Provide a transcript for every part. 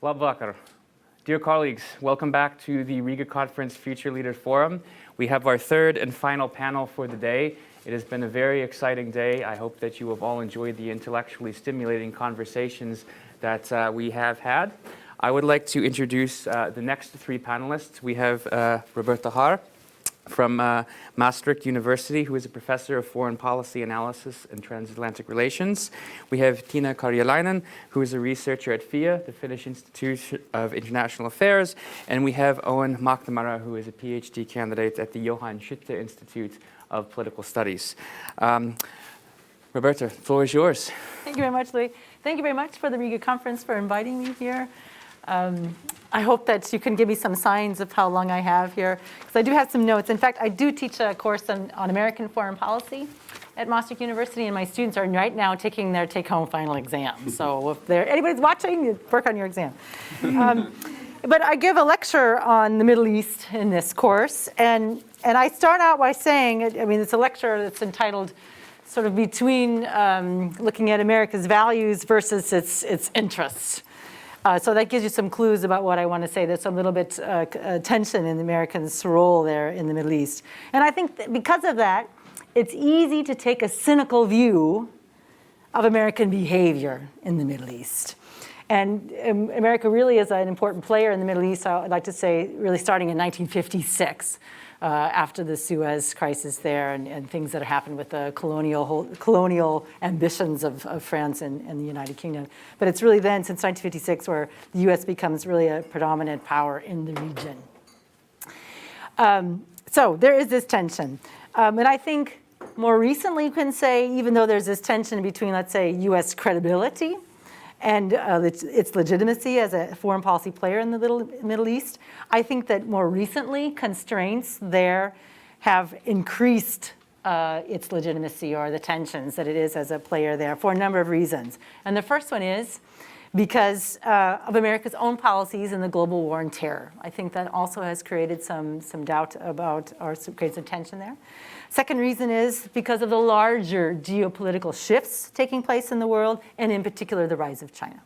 Labvakar. Dear colleagues, welcome back to the Riga Conference Future Leader Forum. We have our third and final panel for the day. It has been a very exciting day. I hope that you have all enjoyed the intellectually stimulating conversations that we have had. I would like to introduce the next three panelists. We have Roberta Haar from Maastricht University, who is a professor of foreign policy analysis and transatlantic relations. We have Tiina Karjalainen, who is a researcher at FIA, the Finnish Institute of International Affairs. And we have Owen McNamara, who is a PhD candidate at the Johan Schutte Institute of Political Studies. Roberta, the floor is yours. Thank you very much, Louis. Thank you very much for the Riga Conference for inviting me here. I hope that you can give me some signs of how long I have here, because I do have some notes. In fact, I do teach a course on American foreign policy at Maastricht University, and my students are right now taking their take-home final exam. So if anybody's watching, work on your exam. But I give a lecture on the Middle East in this course, and I start out by saying, I mean, it's a lecture that's entitled sort of between looking at America's values versus its interests. So that gives you some clues about what I want to say. There's some little bit tension in the Americans' role there in the Middle East. And I think that because of that, it's easy to take a cynical view of American behavior in the Middle East. And America really is an important player in the Middle East, I'd like to say, really starting in 1956. After the Suez crisis there and things that happened with the colonial ambitions of France and the United Kingdom. But it's really then, since 1956, where the U.S. becomes really a predominant power in the region. So there is this tension. And I think more recently you can say, even though there's this tension between, let's say, U.S. credibility and its legitimacy as a foreign policy player in the Middle East, I think that more recently constraints there have increased its legitimacy or the tensions that it is as a player there for a number of reasons. And the first one is because of America's own policies in the global war on terror. I think that also has created some doubt about, or created some tension there. Second reason is because of the larger geopolitical shifts taking place in the world, and in particular, the rise of China.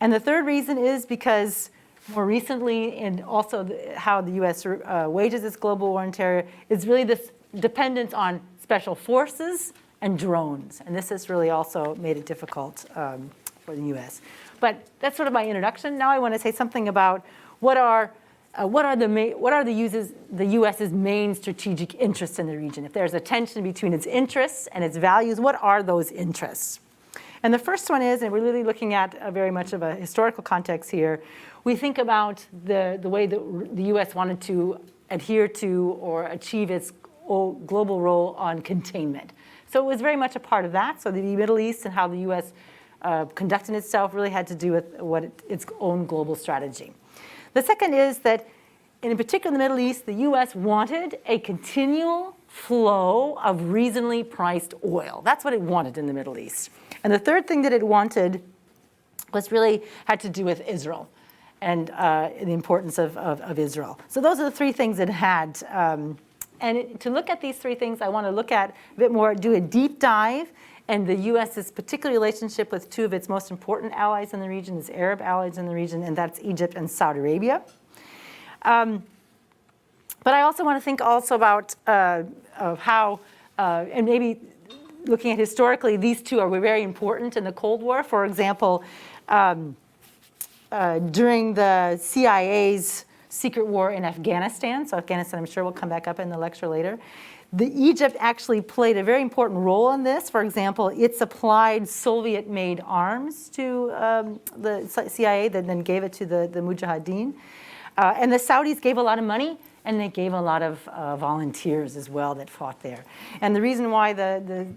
And the third reason is because more recently, and also how the U.S. wages its global war on terror, is really this dependence on special forces and drones. And this has really also made it difficult for the U.S. But that's sort of my introduction. Now I want to say something about what are the U.S.'s main strategic interests in the region? If there's a tension between its interests and its values, what are those interests? And the first one is, and we're really looking at very much of a historical context here, we think about the way that the U.S. wanted to adhere to or achieve its global role on containment. So it was very much a part of that. So the Middle East and how the U.S. Conducted itself really had to do with its own global strategy. The second is that, in particular in the Middle East, the U.S. wanted a continual flow of reasonably priced oil. That's what it wanted in the Middle East. And the third thing that it wanted had to do with Israel and the importance of Israel. So those are the three things it had. To look at these three things, I want to look at a bit more, do a deep dive, and the U.S.'s particular relationship with two of its most important allies in the region, its Arab allies in the region, and that's Egypt and Saudi Arabia. But I also want to think also about how, and maybe looking at historically, these two are very important in the Cold War. For example, during the CIA's secret war in Afghanistan, so Afghanistan I'm sure will come back up in the lecture later, Egypt actually played a very important role in this. For example, it supplied Soviet-made arms to the CIA that then gave it to the Mujahideen. And the Saudis gave a lot of money, and they gave a lot of volunteers as well that fought there. And the reason why the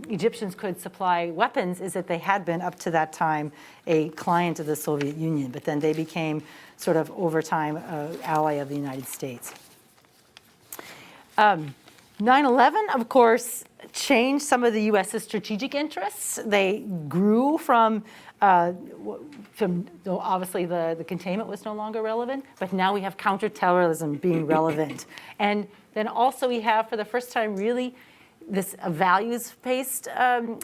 Egyptians could supply weapons is that they had been, up to that time, a client of the Soviet Union. But then they became sort of, over time, an ally of the United States. 9/11, of course, changed some of the U.S.'s strategic interests. They grew from obviously the containment was no longer relevant, but now we have counterterrorism being relevant. And then also we have, for the first time, really this values-based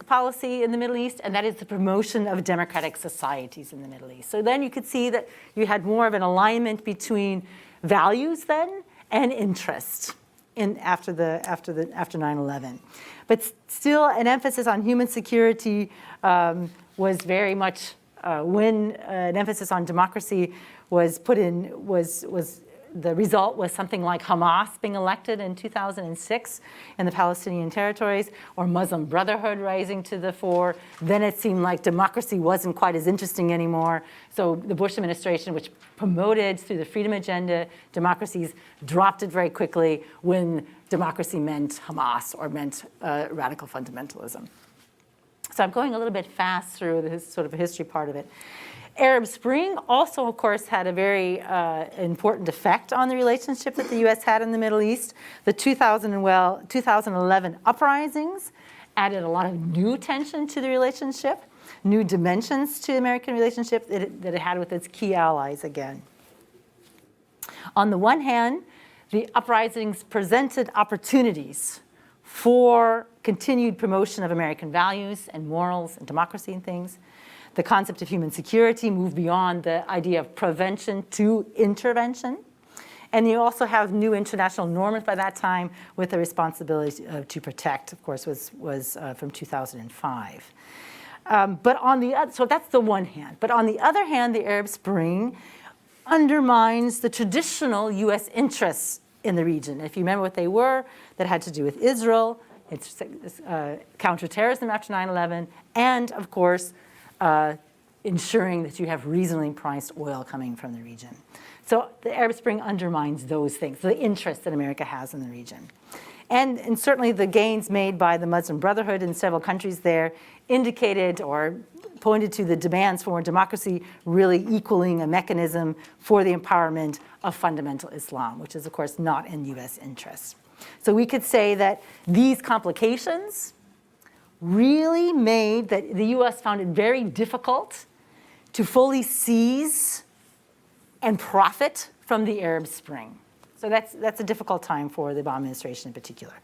policy in the Middle East, and that is the promotion of democratic societies in the Middle East. So then you could see that you had more of an alignment between values then and interest after 9/11. But still, an emphasis on human security was very much when an emphasis on democracy was put in, the result was something like Hamas being elected in 2006 in the Palestinian territories, or Muslim Brotherhood rising to the fore. Then it seemed like democracy wasn't quite as interesting anymore. So the Bush administration, which promoted through the freedom agenda democracies, dropped it very quickly when democracy meant Hamas or meant radical fundamentalism. So I'm going a little bit fast through this sort of history part of it. Arab Spring also, of course, had a very important effect on the relationship that the U.S. had in the Middle East. The 2011 uprisings added a lot of new tension to the relationship, new dimensions to the American relationship that it had with its key allies again. On the one hand, the uprisings presented opportunities for continued promotion of American values and morals and democracy and things. The concept of human security moved beyond the idea of prevention to intervention. And you also have new international norms by that time with the responsibility to protect, of course, was from 2005. But on the other, so that's the one hand. But on the other hand, the Arab Spring undermines the traditional U.S. interests in the region. If you remember what they were, that had to do with Israel, it's counterterrorism after 9/11, and of course, ensuring that you have reasonably priced oil coming from the region. So the Arab Spring undermines those things, the interest that America has in the region. And certainly the gains made by the Muslim Brotherhood in several countries there indicated or pointed to the demands for more democracy really equaling a mechanism for the empowerment of fundamental Islam, which is, of course, not in U.S. interest. So we could say that these complications really made that the U.S. found it very difficult to fully seize and profit from the Arab Spring. So that's a difficult time for the Obama administration in particular.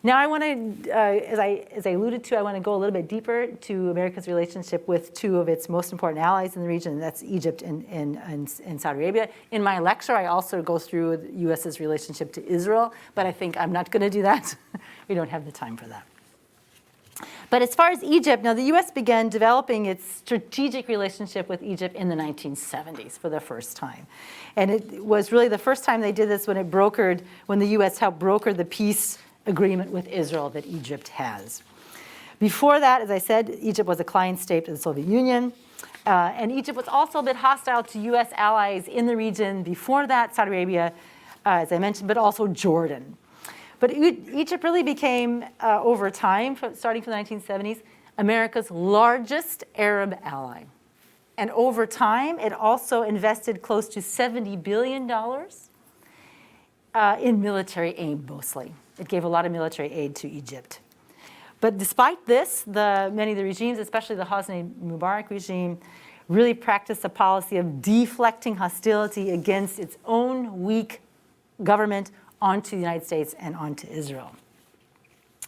Now I want to, as I alluded to, I want to go a little bit deeper to America's relationship with two of its most important allies in the region, and that's Egypt and Saudi Arabia. In my lecture, I also go through the U.S.'s relationship to Israel, but I think I'm not going to do that. We don't have the time for that. But as far as Egypt, now the U.S. began developing its strategic relationship with Egypt in the 1970s for the first time. And it was really the first time they did this when the U.S. helped broker the peace agreement with Israel that Egypt has. Before that, as I said, Egypt was a client state of the Soviet Union. And Egypt was also a bit hostile to U.S. allies in the region. Before that, Saudi Arabia, as I mentioned, but also Jordan. But Egypt really became, over time, starting from the 1970s, America's largest Arab ally. And over time, it also invested close to $70 billion in military aid, mostly. It gave a lot of military aid to Egypt. But despite this, many of the regimes, especially the Hosni Mubarak regime, really practiced a policy of deflecting hostility against its own weak government onto the United States and onto Israel.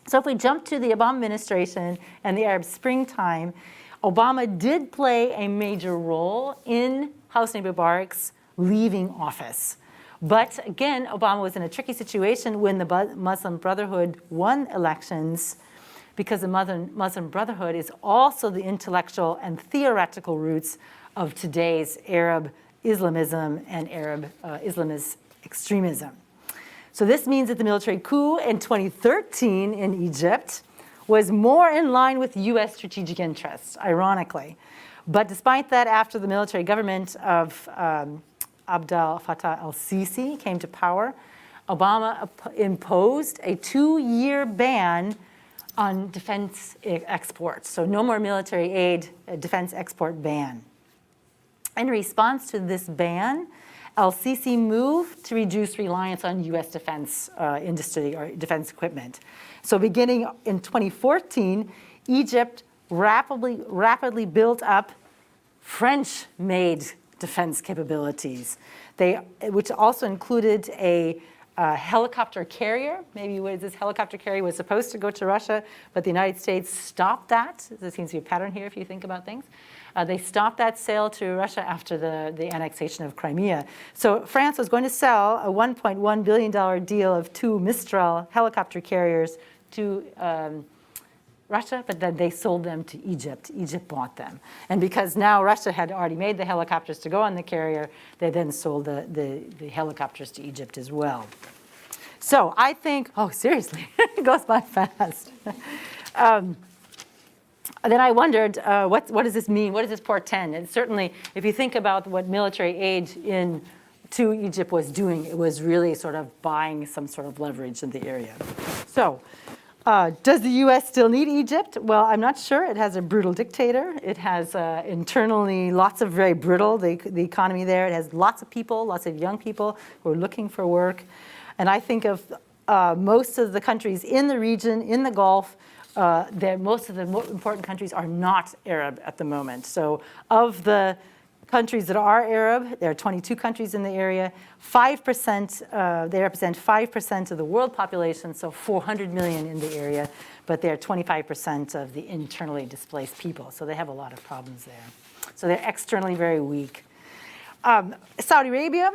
So if we jump to the Obama administration and the Arab Spring time, Obama did play a major role in Hosni Mubarak's leaving office. But again, Obama was in a tricky situation when the Muslim Brotherhood won elections, because the Muslim Brotherhood is also the intellectual and theoretical roots of today's Arab Islamism and Arab Islamist extremism. So this means that the military coup in 2013 in Egypt was more in line with U.S. strategic interests, ironically. But despite that, after the military government of Abdel Fattah al-Sisi came to power, Obama imposed a 2-year ban on defense exports. So no more military aid, a defense export ban. In response to this ban, al-Sisi moved to reduce reliance on U.S. defense industry or defense equipment. So beginning in 2014, Egypt rapidly built up French-made defense capabilities, which also included a helicopter carrier. Maybe this helicopter carrier was supposed to go to Russia, but the United States stopped that. There seems to be a pattern here if you think about things. They stopped that sale to Russia after the annexation of Crimea. So France was going to sell a $1.1 billion deal of 2 Mistral helicopter carriers to Russia, but then they sold them to Egypt. Egypt bought them. And because now Russia had already made the helicopters to go on the carrier, they then sold the helicopters to Egypt as well. So I think, oh, seriously, it goes by fast. Then I wondered, what does this mean? What does this portend? And certainly, if you think about what military aid to Egypt was doing, it was really sort of buying some sort of leverage in the area. So, does the U.S. still need Egypt? Well, I'm not sure. It has a brutal dictator. It has internally lots of very brittle, the economy there. It has lots of people, lots of young people who are looking for work. And I think of most of the countries in the region, in the Gulf, most of the more important countries are not Arab at the moment. So of the countries that are Arab, there are 22 countries in the area, 5%, they represent 5% of the world population, so 400 million in the area, but they're 25% of the internally displaced people. So they have a lot of problems there. So they're externally very weak. Saudi Arabia,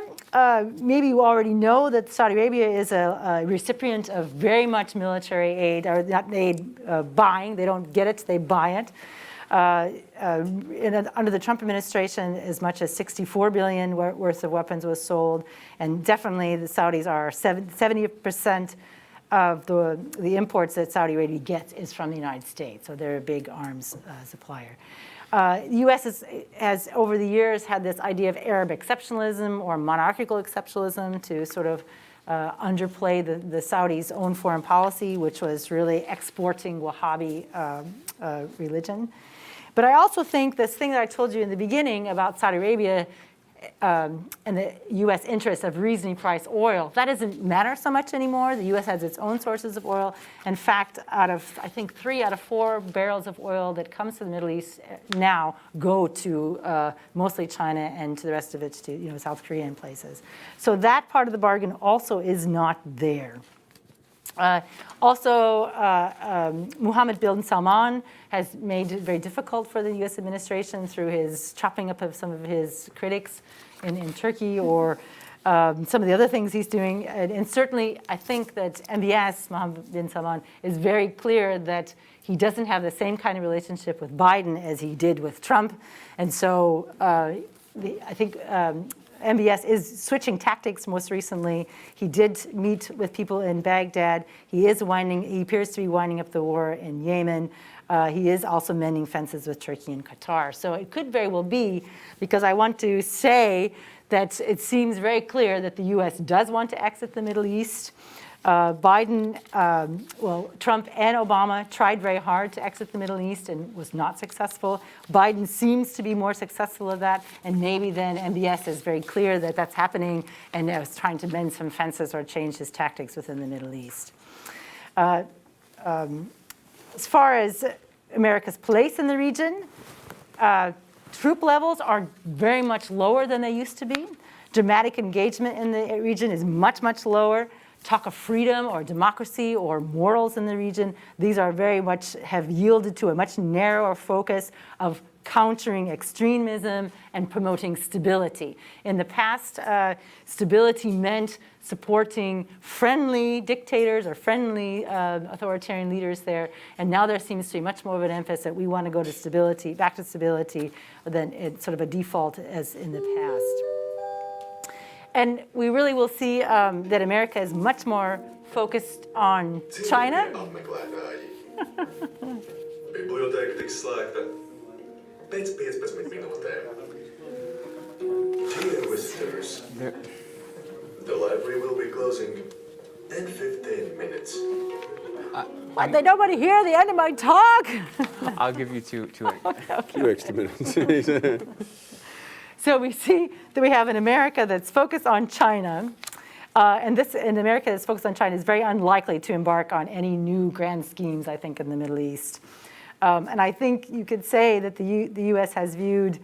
maybe you already know that Saudi Arabia is a recipient of very much military aid, or not aid, buying. They don't get it, they buy it. Under the Trump administration, as much as $64 billion worth of weapons was sold, and definitely the Saudis are 70% of the imports that Saudi Arabia gets is from the United States, so they're a big arms supplier. The U.S. has, over the years, had this idea of Arab exceptionalism or monarchical exceptionalism to sort of underplay the Saudis' own foreign policy, which was really exporting Wahhabi religion. But I also think this thing that I told you in the beginning about Saudi Arabia and the U.S. interest of reasonably priced oil, that doesn't matter so much anymore. The U.S. has its own sources of oil. In fact, I think 3 out of 4 barrels of oil that comes to the Middle East now go to mostly China and to the rest of it to South Korea and places. So that part of the bargain also is not there. Mohammed bin Salman has made it very difficult for the U.S. administration through his chopping up of some of his critics in Turkey, or some of the other things he's doing. And certainly, I think that MBS, Mohammed bin Salman, is very clear that he doesn't have the same kind of relationship with Biden as he did with Trump. And so I think MBS is switching tactics most recently. He did meet with people in Baghdad. He appears to be winding up the war in Yemen. He is also mending fences with Turkey and Qatar. So it could very well be, because I want to say that it seems very clear that the U.S. does want to exit the Middle East. Trump and Obama tried very hard to exit the Middle East and was not successful. Biden seems to be more successful at that, and maybe then MBS is very clear that that's happening and is trying to mend some fences or change his tactics within the Middle East. As far as America's place in the region, troop levels are very much lower than they used to be. Dramatic engagement in the region is much, much lower. Talk of freedom or democracy or morals in the region, these are very much have yielded to a much narrower focus of countering extremism and promoting stability. In the past, stability meant supporting friendly dictators or friendly authoritarian leaders there, and now there seems to be much more of an emphasis that we want to go to stability, back to stability, than it's sort of a default as in the past. And we really will see that America is much more focused on China. Dear visitors, the library will be closing in 15 minutes. But they don't want to hear the end of my talk. I'll give you two. 2 extra minutes. So we see that we have an America that's focused on China, and America that's focused on China is very unlikely to embark on any new grand schemes, I think, in the Middle East. And I think you could say that the U.S. has viewed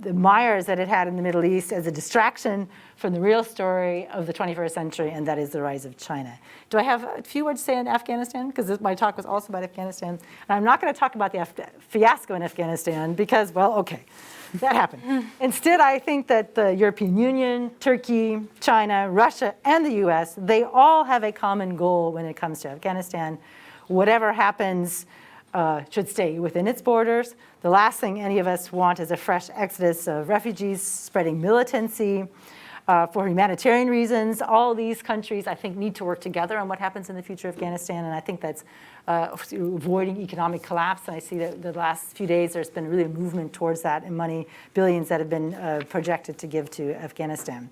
the mires that it had in the Middle East as a distraction from the real story of the 21st century, and that is the rise of China. Do I have a few words to say on Afghanistan? Because my talk was also about Afghanistan. And I'm not going to talk about the fiasco in Afghanistan because, well, okay, that happened. Instead, I think that the European Union, Turkey, China, Russia, and the US, they all have a common goal when it comes to Afghanistan. Whatever happens should stay within its borders. The last thing any of us want is a fresh exodus of refugees spreading militancy for humanitarian reasons. All these countries, I think, need to work together on what happens in the future of Afghanistan, and I think that's avoiding economic collapse. And I see that the last few days there's been really a movement towards that, and money, billions that have been projected to give to Afghanistan.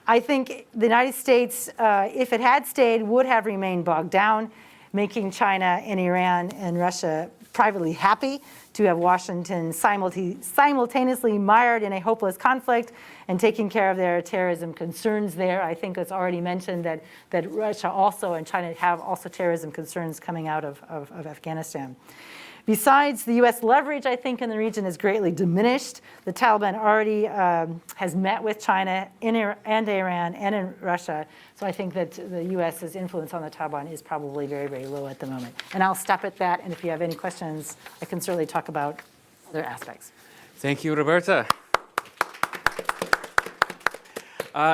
I think the United States, if it had stayed, would have remained bogged down, making China and Iran and Russia privately happy to have Washington simultaneously mired in a hopeless conflict and taking care of their terrorism concerns there. I think it's already mentioned that Russia also and China have also terrorism concerns coming out of Afghanistan. Besides, the US leverage, I think, in the region is greatly diminished. The Taliban already has met with China and Iran and in Russia. So I think that the US's influence on the Taliban is probably very, very low at the moment. And I'll stop at that. And if you have any questions, I can certainly talk about other aspects. Thank you, Roberta.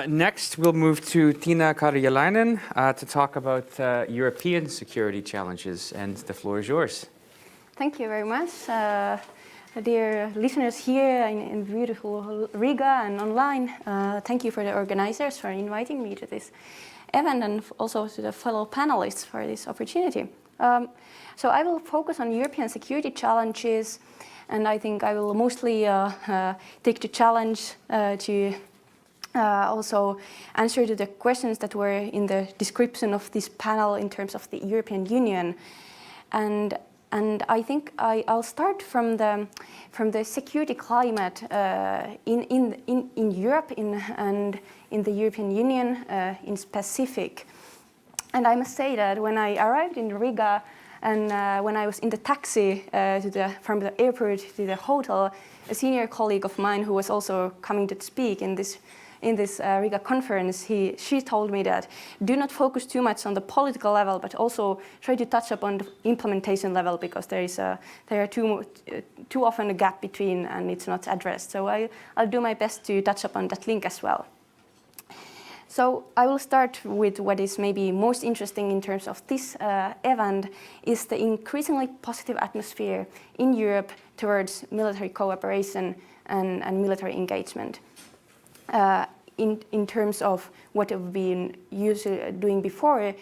Next, we'll move to Tiina Karjalainen to talk about European security challenges. And the floor is yours. Thank you very much. Dear listeners here in beautiful Riga and online, thank you for the organizers for inviting me to this event and also to the fellow panelists for this opportunity. So I will focus on European security challenges, and I think I will mostly take the challenge to also answer to the questions that were in the description of this panel in terms of the European Union. And I think I'll start from the security climate in Europe and in the European Union in specific. And I must say that when I arrived in Riga and when I was in the taxi from the airport to the hotel, a senior colleague of mine who was also coming to speak in this Riga conference, she told me that do not focus too much on the political level, but also try to touch upon the implementation level, because there are too often a gap between and it's not addressed. So I'll do my best to touch upon that link as well. So I will start with what is maybe most interesting in terms of this event is the increasingly positive atmosphere in Europe towards military cooperation and military engagement. In terms of what we've been usually doing before,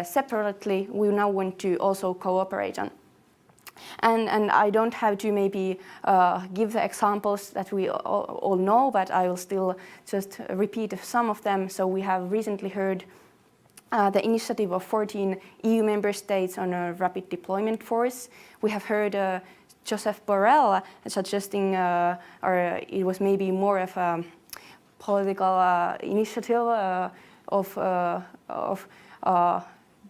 separately, we now want to also cooperate on. And I don't have to maybe give the examples that we all know, but I will still just repeat some of them. So we have recently heard the initiative of 14 EU member states on a rapid deployment force. We have heard Joseph Borrell suggesting, or it was maybe more of a political initiative of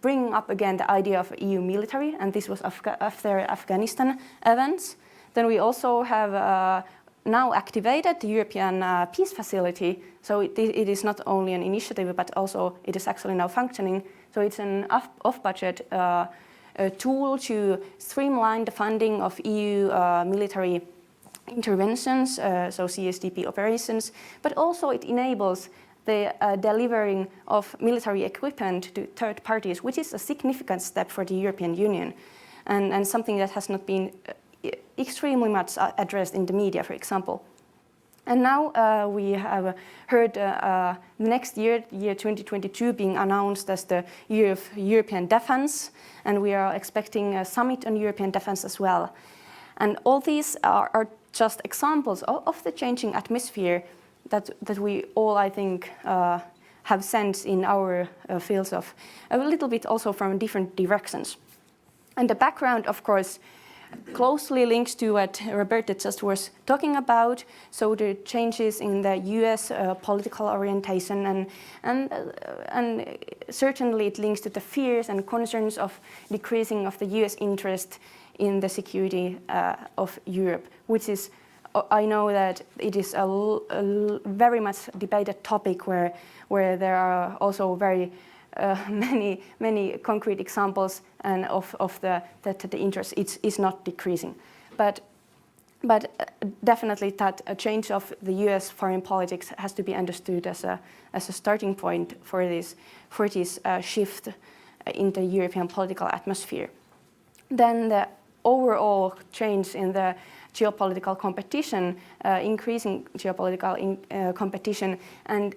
bringing up again the idea of EU military, and this was after Afghanistan events. Then we also have now activated the European Peace Facility, so it is not only an initiative, but also it is actually now functioning. So it's an off-budget tool to streamline the funding of EU military interventions, so CSDP operations, but also it enables the delivering of military equipment to third parties, which is a significant step for the European Union and something that has not been extremely much addressed in the media, for example. And now we have heard next year 2022, being announced as the year of European defense, and we are expecting a summit on European defense as well. And all these are just examples of the changing atmosphere that we all, I think, have sensed in our fields of a little bit also from different directions. And the background, of course, closely links to what Roberta just was talking about. So the changes in the US political orientation and certainly it links to the fears and concerns of decreasing of the US interest in the security of Europe, which is I know that it is a very much debated topic where there are also very many concrete examples and of that the interest is not decreasing, but definitely that a change of the U.S. foreign politics has to be understood as a starting point for this shift in the European political atmosphere. Then the overall change in the geopolitical competition, increasing geopolitical competition, and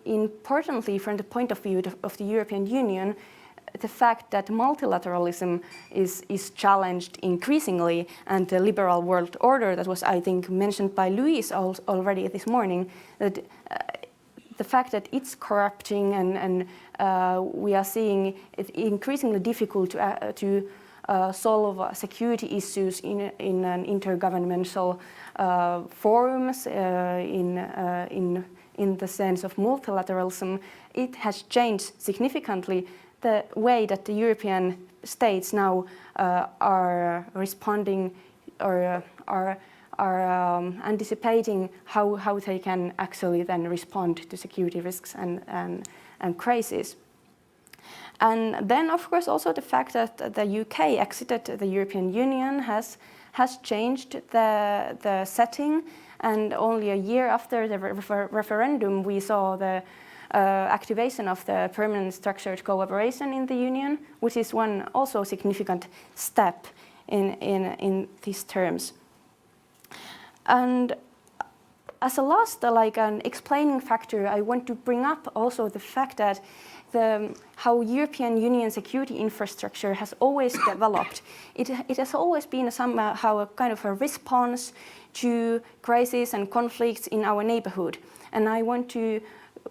importantly from the point of view of the European Union, the fact that multilateralism is challenged increasingly, and the liberal world order that was, I think, mentioned by Luis already this morning, that the fact that it's corrupting and we are seeing it increasingly difficult to solve security issues in an intergovernmental forums in the sense of multilateralism, it has changed significantly the way that the European states now are responding or are anticipating how they can actually then respond to security risks and crises. And then, of course, also the fact that the UK exited the European Union has changed the setting. And only a year after the referendum, we saw the activation of the permanent structured cooperation in the Union, which is one also significant step in these terms. And as a last, like an explaining factor, I want to bring up also the fact that how European Union security infrastructure has always developed. It has always been somehow a kind of a response to crises and conflicts in our neighborhood. And I want to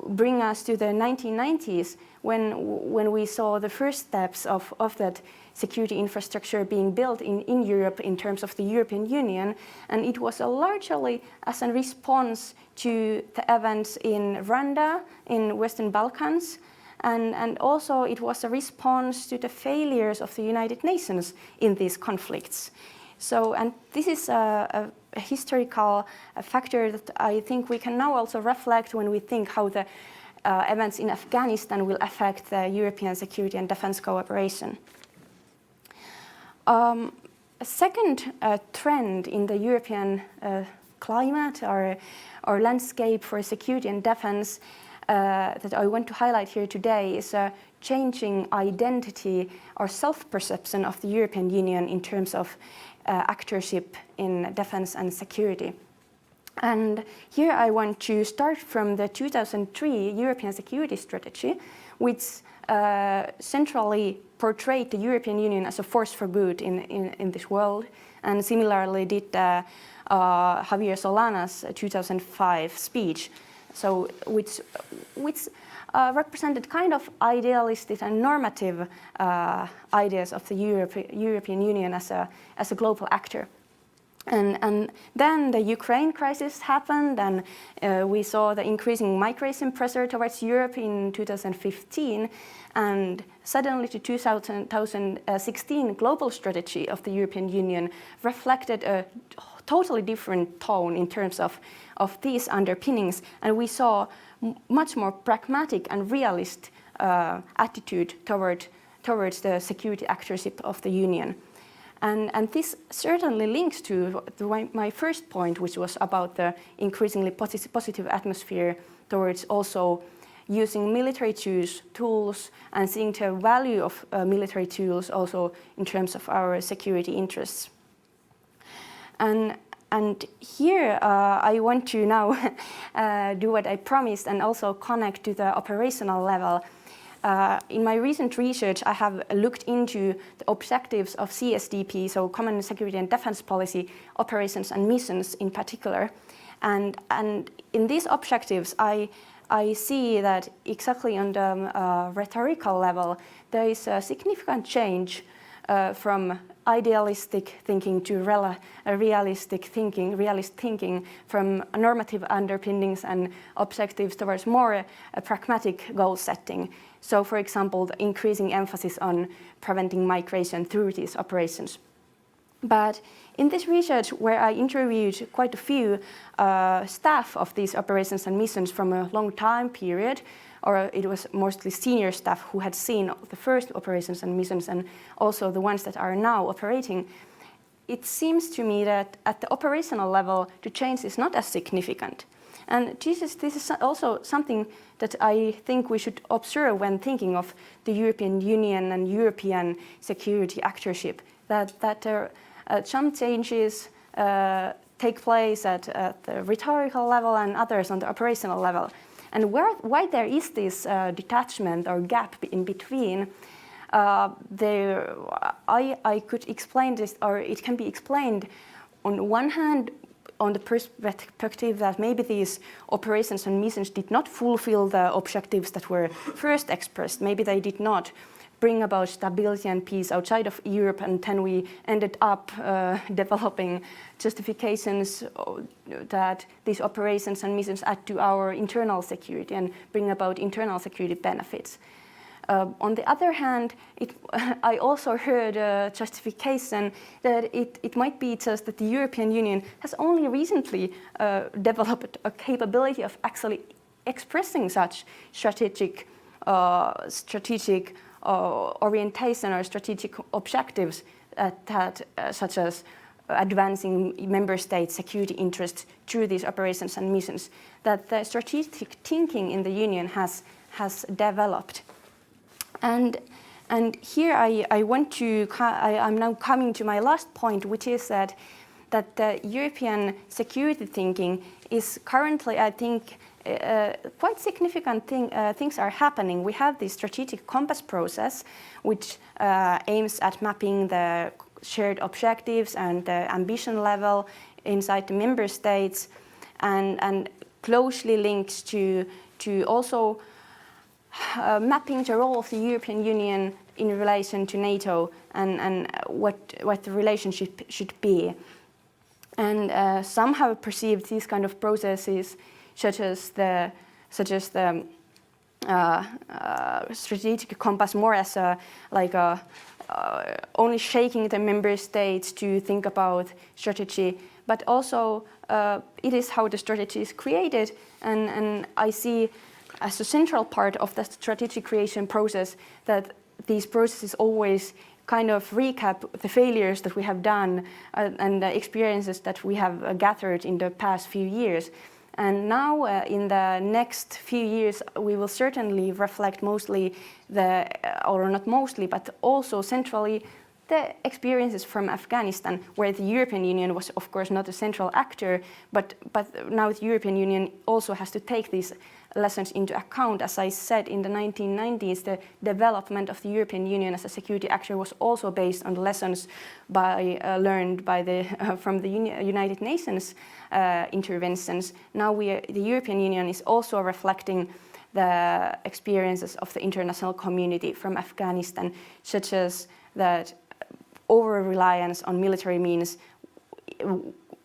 bring us to the 1990s when we saw the first steps of that security infrastructure being built in Europe in terms of the European Union. And it was largely as a response to the events in Rwanda, in Western Balkans, and also it was a response to the failures of the United Nations in these conflicts. So, and this is a historical factor that I think we can now also reflect when we think how the events in Afghanistan will affect the European security and defense cooperation. A second trend in the European climate or landscape for security and defense that I want to highlight here today is a changing identity or self-perception of the European Union in terms of actorship in defense and security. And here I want to start from the 2003 European Security Strategy, which centrally portrayed the European Union as a force for good in this world, and similarly did Javier Solana's 2005 speech. So, which represented kind of idealistic and normative ideas of the European Union as a global actor. And then the Ukraine crisis happened, and we saw the increasing migration pressure towards Europe in 2015, and suddenly the 2016 global strategy of the European Union reflected a totally different tone in terms of these underpinnings, and we saw much more pragmatic and realist attitude towards the security actorship of the Union. And this certainly links to my first point, which was about the increasingly positive atmosphere towards also using military tools and seeing the value of military tools also in terms of our security interests. And here I want to now do what I promised and also connect to the operational level. In my recent research, I have looked into the objectives of CSDP, so Common Security and Defense Policy, operations and missions in particular. And in these objectives, I see that exactly on the rhetorical level, there is a significant change from idealistic thinking to realist thinking, from normative underpinnings and objectives towards more pragmatic goal setting. So, for example, the increasing emphasis on preventing migration through these operations. But in this research, where I interviewed quite a few staff of these operations and missions from a long time period, or it was mostly senior staff who had seen the first operations and missions and also the ones that are now operating, it seems to me that at the operational level, the change is not as significant. And this is also something that I think we should observe when thinking of the European Union and European security actorship, that some changes take place at the rhetorical level and others on the operational level. And why there is this detachment or gap in between, I could explain this, or it can be explained on one hand on the perspective that maybe these operations and missions did not fulfill the objectives that were first expressed. Maybe they did not bring about stability and peace outside of Europe, and then we ended up developing justifications that these operations and missions add to our internal security and bring about internal security benefits. On the other hand, I also heard a justification that it might be just that the European Union has only recently developed a capability of actually expressing such strategic orientation or strategic objectives such as advancing member states' security interests through these operations and missions, that the strategic thinking in the Union has developed. And here I'm now coming to my last point, which is that the European security thinking is currently, I think, quite significant things are happening. We have this strategic compass process, which aims at mapping the shared objectives and the ambition level inside the member states, and closely links to also mapping the role of the European Union in relation to NATO and what the relationship should be. And some have perceived these kind of processes, such as the strategic compass, more as only shaking the member states to think about strategy, but also it is how the strategy is created, and I see as a central part of the strategic creation process that these processes always kind of recap the failures that we have done and the experiences that we have gathered in the past few years. And now in the next few years, we will certainly reflect mostly or not mostly, but also centrally, the experiences from Afghanistan, where the European Union was, of course, not a central actor, but now the European Union also has to take these lessons into account. As I said, in the 1990s, the development of the European Union as a security actor was also based on the lessons learned from the United Nations interventions. Now the European Union is also reflecting the experiences of the international community from Afghanistan, such as that over-reliance on military means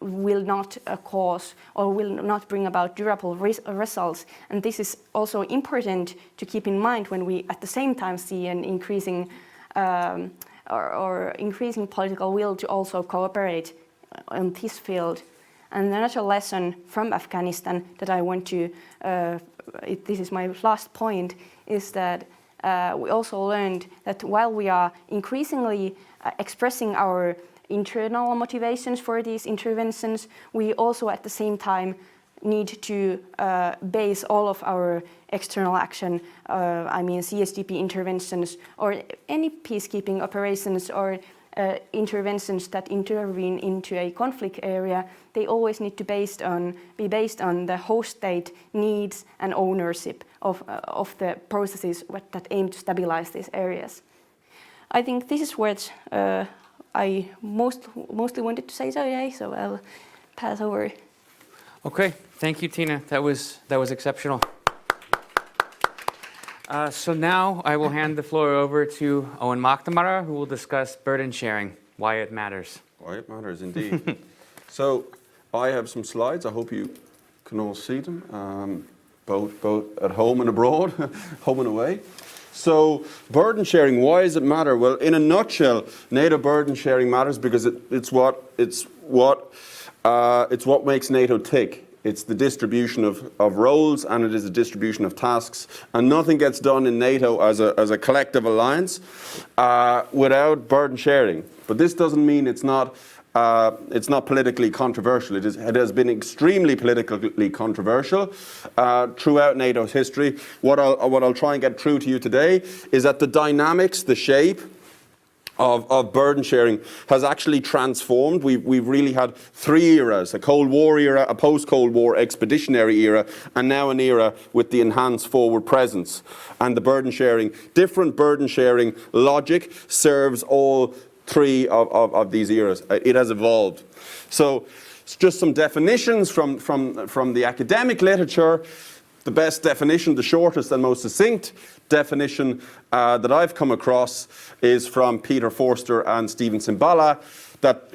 will not cause or will not bring about durable results. And this is also important to keep in mind when we at the same time see an increasing or increasing political will to also cooperate on this field. And another lesson from Afghanistan that I want to, this is my last point, is that we also learned that while we are increasingly expressing our internal motivations for these interventions, we also at the same time need to base all of our external action, CSDP interventions or any peacekeeping operations or interventions that intervene into a conflict area, they always need to be based on the host state needs and ownership of the processes that aim to stabilize these areas. I think this is what I mostly wanted to say today, so I'll pass over. Okay, thank you, Tina. That was exceptional. So now I will hand the floor over to Owen McNamara, who will discuss burden sharing, why it matters. Why it matters, indeed. So I have some slides. I hope you can all see them, both at home and abroad, home and away. So burden sharing, why does it matter? Well, in a nutshell, NATO burden sharing matters because it's what makes NATO tick. It's the distribution of roles, and it is the distribution of tasks. And nothing gets done in NATO as a collective alliance without burden sharing. But this doesn't mean it's not politically controversial. It has been extremely politically controversial throughout NATO's history. What I'll try and get through to you today is that the dynamics, the shape of burden sharing has actually transformed. We've really had three eras: a Cold War era, a post-Cold War expeditionary era, and now an era with the enhanced forward presence. And the different burden sharing logic serves all three of these eras. It has evolved. So just some definitions from the academic literature. The best definition, the shortest and most succinct definition that I've come across is from Peter Forster and Stephen Simbala,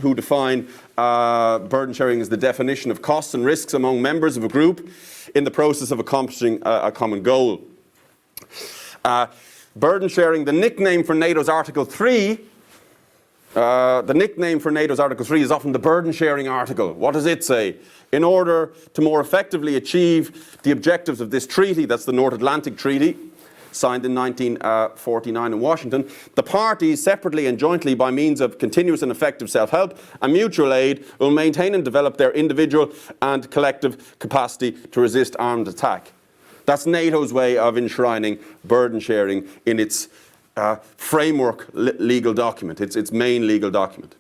who define burden sharing as the definition of costs and risks among members of a group in the process of accomplishing a common goal. Burden sharing, the nickname for NATO's Article 3, is often the burden sharing article. What does it say? In order to more effectively achieve the objectives of this treaty, that's the North Atlantic Treaty, signed in 1949 in Washington, the parties, separately and jointly by means of continuous and effective self-help and mutual aid, will maintain and develop their individual and collective capacity to resist armed attack. That's NATO's way of enshrining burden sharing in its framework legal document, its main legal document.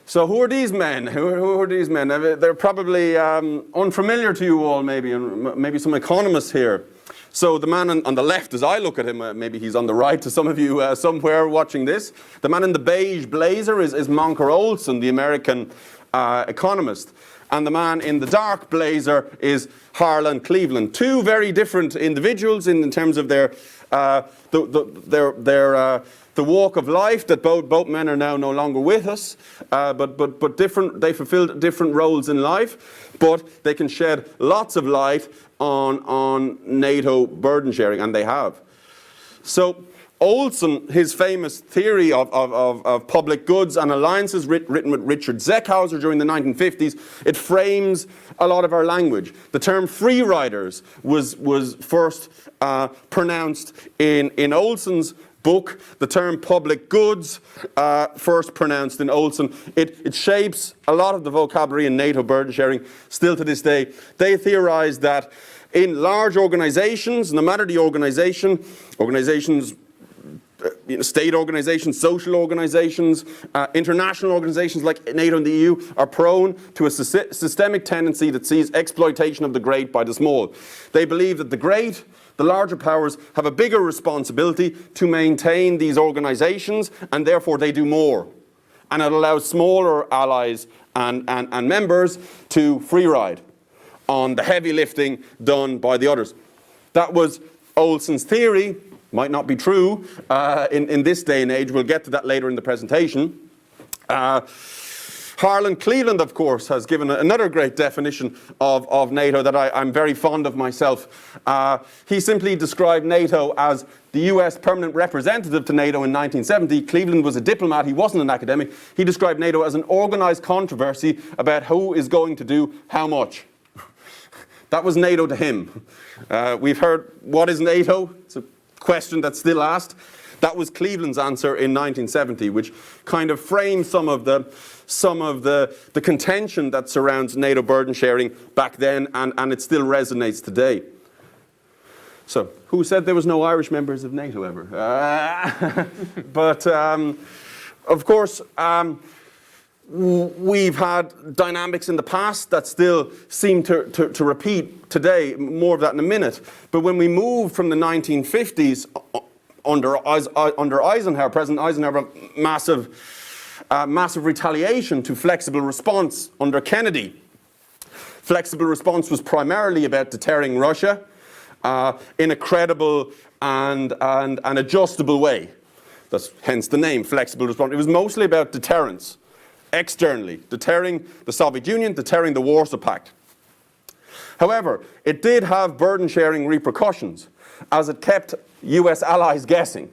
So who are these men? Who are these men? They're probably unfamiliar to you all, maybe, and maybe some economists here. So the man on the left, as I look at him, maybe he's on the right to some of you somewhere watching this. The man in the beige blazer is Moncur Olson, the American economist. And the man in the dark blazer is Harlan Cleveland. Two very different individuals in terms of their the walk of life, that both men are now no longer with us, but different. They fulfilled different roles in life, but they can shed lots of light on NATO burden sharing, and they have. So Olson, his famous theory of public goods and alliances, written with Richard Zeckhauser during the 1950s, it frames a lot of our language. The term free riders was first pronounced in Olson's book. The term public goods, first pronounced in Olson. It shapes a lot of the vocabulary in NATO burden sharing still to this day. They theorized that in large organizations, no matter the organizations, state organizations, social organizations, international organizations like NATO and the EU are prone to a systemic tendency that sees exploitation of the great by the small. They believe that the larger powers have a bigger responsibility to maintain these organizations, and therefore they do more. And it allows smaller allies and members to free ride on the heavy lifting done by the others. That was Olson's theory. Might not be true in this day and age. We'll get to that later in the presentation. Harlan Cleveland, of course, has given another great definition of NATO that I'm very fond of myself. He simply described NATO as the US permanent representative to NATO in 1970. Cleveland was a diplomat. He wasn't an academic. He described NATO as an organized controversy about who is going to do how much. That was NATO to him. We've heard, what is NATO? It's a question that's still asked. That was Cleveland's answer in 1970, which kind of framed some of the contention that surrounds NATO burden sharing back then, and it still resonates today. So, who said there was no Irish members of NATO ever? But of course, we've had dynamics in the past that still seem to repeat today. More of that in a minute. But when we moved from the 1950s under Eisenhower, President Eisenhower, massive retaliation to flexible response under Kennedy. Flexible response was primarily about deterring Russia in a credible and adjustable way. That's hence the name, flexible response. It was mostly about deterrence. Externally, deterring the Soviet Union, deterring the Warsaw Pact. However, it did have burden-sharing repercussions, as it kept US allies guessing.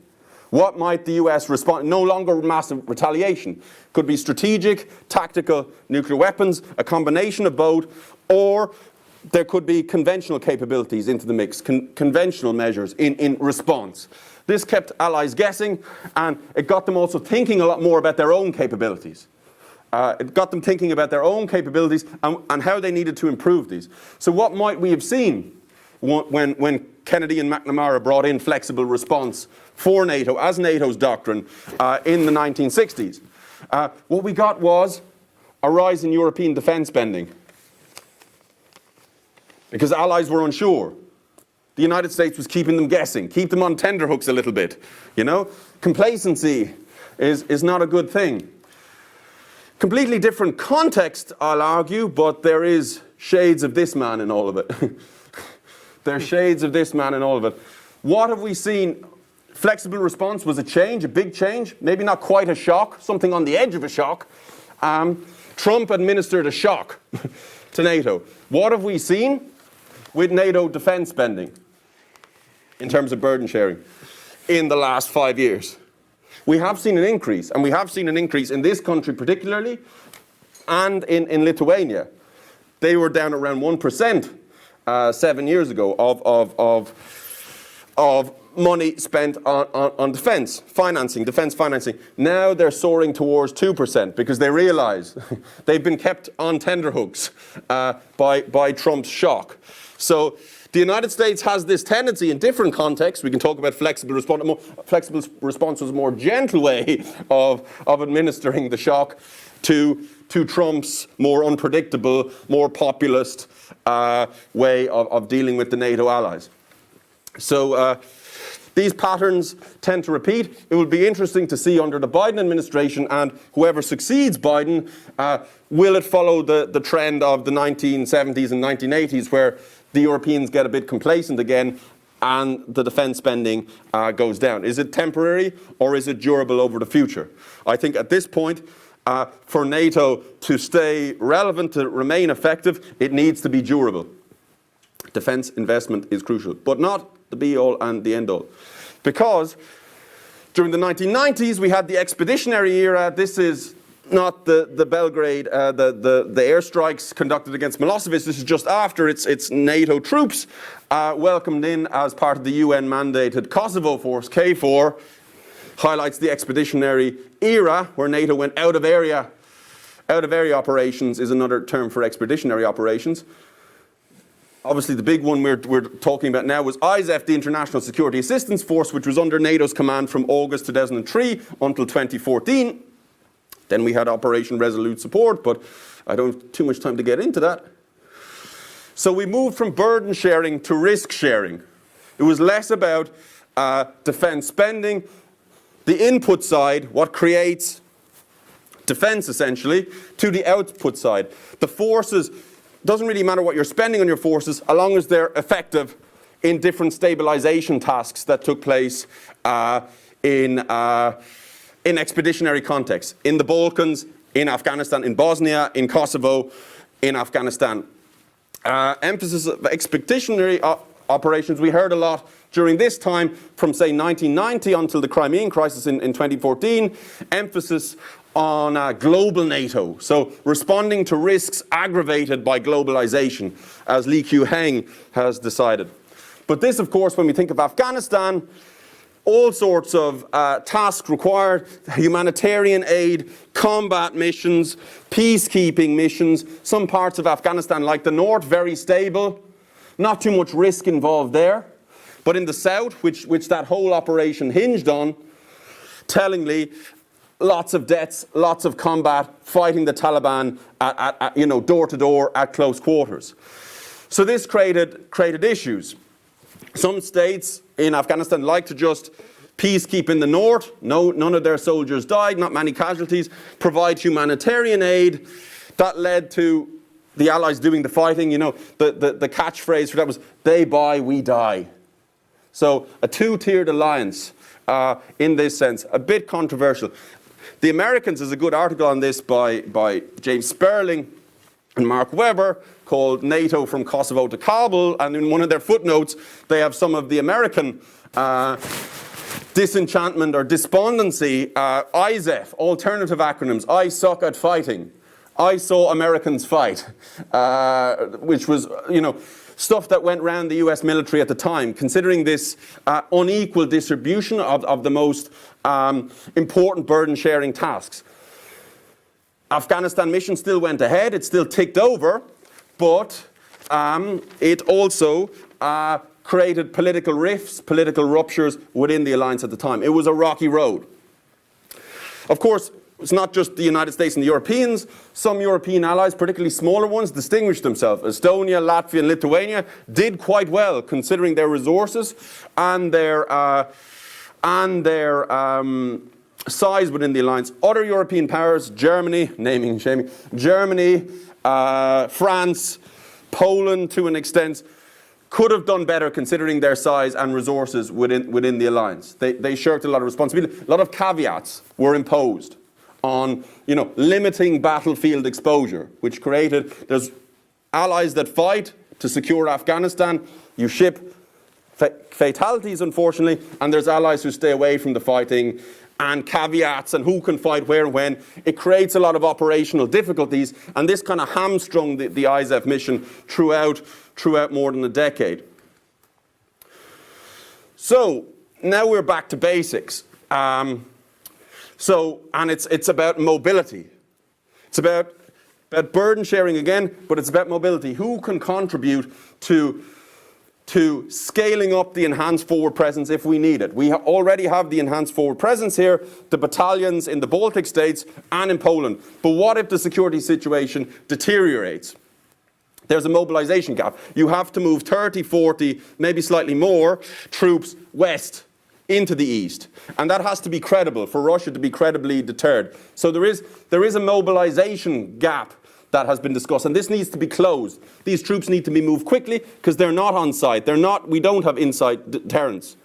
What might the US respond? No longer massive retaliation. Could be strategic, tactical nuclear weapons, a combination of both, or there could be conventional capabilities into the mix, conventional measures in response. This kept allies guessing, and it got them also thinking a lot more about their own capabilities. It got them thinking about their own capabilities and how they needed to improve these. So what might we have seen when Kennedy and McNamara brought in flexible response for NATO as NATO's doctrine in the 1960s? What we got was a rise in European defence spending, because allies were unsure. The United States was keeping them guessing, keep them on tenterhooks a little bit. You know, complacency is not a good thing. Completely different context, I'll argue, but there is shades of this man in all of it. There are shades of this man in all of it. What have we seen? Flexible response was a change, a big change, maybe not quite a shock, something on the edge of a shock. Trump administered a shock to NATO. What have we seen with NATO defence spending in terms of burden sharing in the last 5 years? We have seen an increase, and we have seen an increase in this country particularly, and in Lithuania. They were down around 1% 7 years ago of money spent on defence financing. Now they're soaring towards 2% because they realise they've been kept on tenterhooks by Trump's shock. So the United States has this tendency in different contexts. We can talk about flexible response. Flexible response was a more gentle way of administering the shock to Trump's more unpredictable, more populist way of dealing with the NATO allies. So these patterns tend to repeat. It will be interesting to see under the Biden administration, and whoever succeeds Biden, will it follow the trend of the 1970s and 1980s, where the Europeans get a bit complacent again and the defence spending goes down? Is it temporary, or is it durable over the future? I think at this point, for NATO to stay relevant, to remain effective, it needs to be durable. Defence investment is crucial, but not the be-all and the end-all. Because during the 1990s, we had the expeditionary era. This is not the Belgrade, the airstrikes conducted against Milosevic. This is just after it's NATO troops welcomed in as part of the UN-mandated Kosovo force, KFOR, highlights the expeditionary era, where NATO went out of area operations is another term for expeditionary operations. Obviously, the big one we're talking about now was ISAF, the International Security Assistance Force, which was under NATO's command from August 2003 until 2014. Then we had Operation Resolute Support, but I don't have too much time to get into that. So we moved from burden sharing to risk sharing. It was less about defence spending, the input side, what creates defence essentially, to the output side. The forces, doesn't really matter what you're spending on your forces, as long as they're effective in different stabilization tasks that took place in expeditionary contexts, in the Balkans, in Afghanistan, in Bosnia, in Kosovo, in Afghanistan. Emphasis of expeditionary operations, we heard a lot during this time from, say, 1990 until the Crimean crisis in 2014, emphasis on global NATO, so responding to risks aggravated by globalization, as Lee Kyu-heng has decided. But this, of course, when we think of Afghanistan, all sorts of tasks required: humanitarian aid, combat missions, peacekeeping missions. Some parts of Afghanistan, like the north, very stable, not too much risk involved there. But in the south, which that whole operation hinged on, tellingly, lots of deaths, lots of combat, fighting the Taliban at door to door at close quarters. So this created issues. Some states in Afghanistan like to just peacekeep in the north. None of their soldiers died, not many casualties. Provide humanitarian aid. That led to the Allies doing the fighting. You know, the catchphrase for that was, "They buy, we die." So a two-tiered alliance in this sense, a bit controversial. The Americans, there's a good article on this by James Sperling and Mark Webber called NATO from Kosovo to Kabul, and in one of their footnotes, they have some of the American disenchantment or despondency, ISAF, alternative acronyms, I suck at fighting. I saw Americans fight, which was, stuff that went around the US military at the time, considering this unequal distribution of the most important burden-sharing tasks. Afghanistan mission still went ahead, it still ticked over, but it also created political rifts, political ruptures within the alliance at the time. It was a rocky road. Of course, it's not just the United States and the Europeans. Some European allies, particularly smaller ones, distinguished themselves. Estonia, Latvia and Lithuania did quite well considering their resources and their size within the alliance. Other European powers, Germany, naming and shaming, Germany, France, Poland to an extent, could have done better considering their size and resources within the alliance. They shirked a lot of responsibility. A lot of caveats were imposed on, limiting battlefield exposure, which created, there's allies that fight to secure Afghanistan. You ship fatalities, unfortunately, and there's allies who stay away from the fighting, and caveats and who can fight where and when. It creates a lot of operational difficulties, and this kind of hamstrung the ISAF mission throughout more than a decade. So now we're back to basics. And it's about mobility. It's about burden sharing again, but it's about mobility. Who can contribute to scaling up the enhanced forward presence if we need it? We already have the enhanced forward presence here, the battalions in the Baltic states and in Poland. But what if the security situation deteriorates? There's a mobilization gap. You have to move 30, 40, maybe slightly more troops west into the east. And that has to be credible for Russia to be credibly deterred. So there is a mobilization gap that has been discussed, and this needs to be closed. These troops need to be moved quickly because they're not on site. We don't have in-site deterrence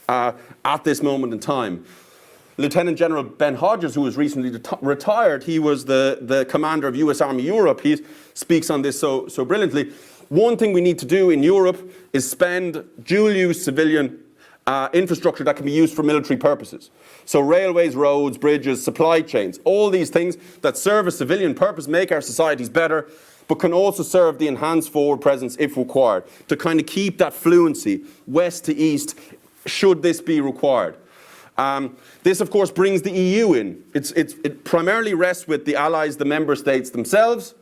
at this moment in time. Lieutenant General Ben Hodges, who was recently retired, he was the commander of US Army Europe. He speaks on this so brilliantly. One thing we need to do in Europe is spend dual-use civilian infrastructure that can be used for military purposes. So railways, roads, bridges, supply chains, all these things that serve a civilian purpose, make our societies better, but can also serve the enhanced forward presence if required, to kind of keep that fluency west to east should this be required. This, of course, brings the EU in. It primarily rests with the allies, the member states themselves.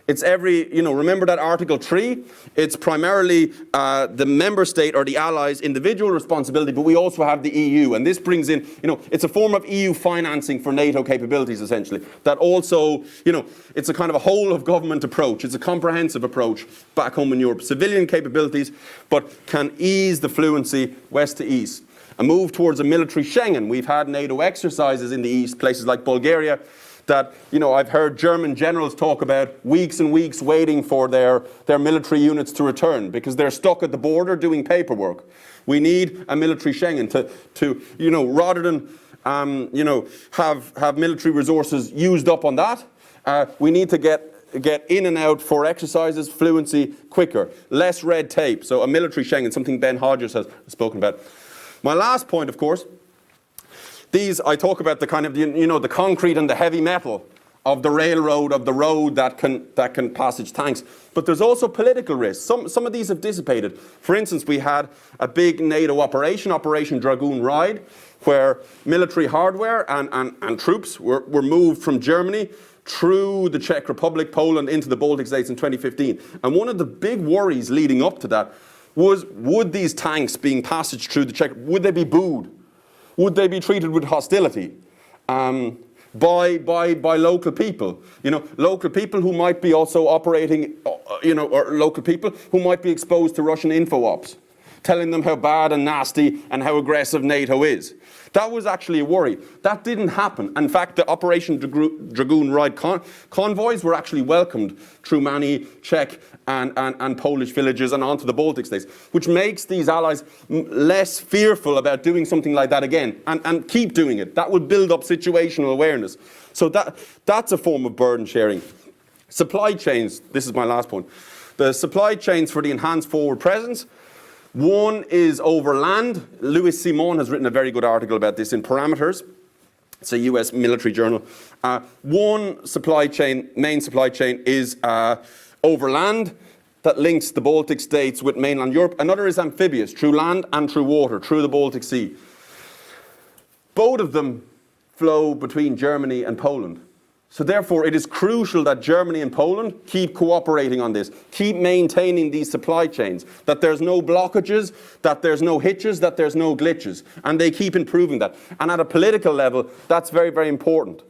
It's remember that Article 3? It's primarily the member state or the allies' individual responsibility, but we also have the EU. And this brings in, it's a form of EU financing for NATO capabilities, essentially. That also, it's a kind of a whole of government approach. It's a comprehensive approach back home in Europe. Civilian capabilities, but can ease the fluency west to east. A move towards a military Schengen. We've had NATO exercises in the east, places like Bulgaria, that, I've heard German generals talk about weeks and weeks waiting for their military units to return because they're stuck at the border doing paperwork. We need a military Schengen to rather than, have military resources used up on that, we need to get in and out for exercises, fluency, quicker, less red tape. So a military Schengen, something Ben Hodges has spoken about. My last point, of course, I talk about the kind of, the concrete and the heavy metal of the railroad, of the road that can passage tanks. But there's also political risks. Some of these have dissipated. For instance, we had a big NATO operation, Operation Dragoon Ride, where military hardware and troops were moved from Germany through the Czech Republic, Poland, into the Baltic states in 2015. And one of the big worries leading up to that was, would these tanks being passaged through the Czech, would they be booed? Would they be treated with hostility by local people? Local people who might be also operating, or local people who might be exposed to Russian info ops, telling them how bad and nasty and how aggressive NATO is. That was actually a worry. That didn't happen. In fact, the Operation Dragoon Ride convoys were actually welcomed through many Czech and Polish villages and onto the Baltic states, which makes these allies less fearful about doing something like that again and keep doing it. That would build up situational awareness. So that's a form of burden sharing. Supply chains, this is my last point. The supply chains for the enhanced forward presence. One is over land. Louis Simon has written a very good article about this in Parameters. It's a US military journal. One supply chain, main supply chain, is over land that links the Baltic states with mainland Europe. Another is amphibious, through land and through water, through the Baltic Sea. Both of them flow between Germany and Poland. So therefore, it is crucial that Germany and Poland keep cooperating on this, keep maintaining these supply chains, that there's no blockages, that there's no hitches, that there's no glitches, and they keep improving that. And at a political level, that's very, very important.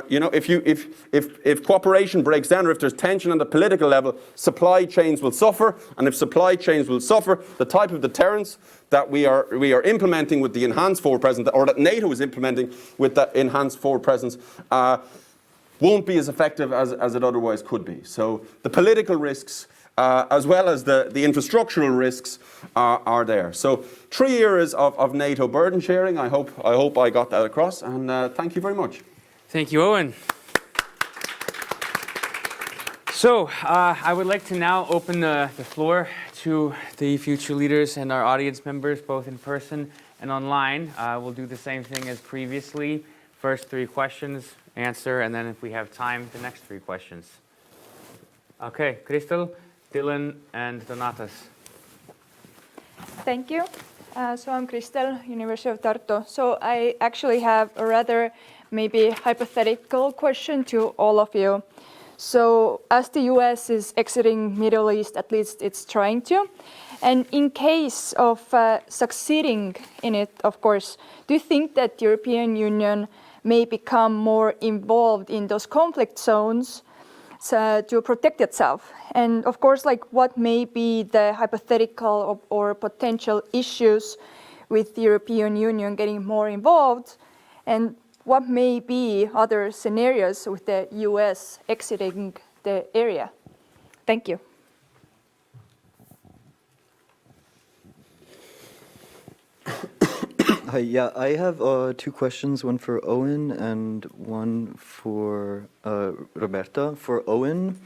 You know, if cooperation breaks down, or if there's tension on the political level, supply chains will suffer, and if supply chains will suffer, the type of deterrence that we are implementing with the enhanced forward presence, or that NATO is implementing with that enhanced forward presence, won't be as effective as it otherwise could be. So the political risks, as well as the infrastructural risks, are there. So 3 years of NATO burden sharing. I hope I got that across, and thank you very much. Thank you, Owen. So I would like to now open the floor to the future leaders and our audience members, both in person and online. We'll do the same thing as previously. First 3 questions, answer, and then if we have time, the next 3 questions. Okay, Crystal, Dylan, and Donatas. Thank you. So I'm Crystal, University of Tartu. So I actually have a rather maybe hypothetical question to all of you. So as the US is exiting Middle East, at least it's trying to, and in case of succeeding in it, of course, do you think that the European Union may become more involved in those conflict zones to protect itself? And of course, like what may be the hypothetical or potential issues with the European Union getting more involved, and what may be other scenarios with the US exiting the area? Thank you. Hi, yeah, I have 2 questions, one for Owen and one for Roberta. For Owen,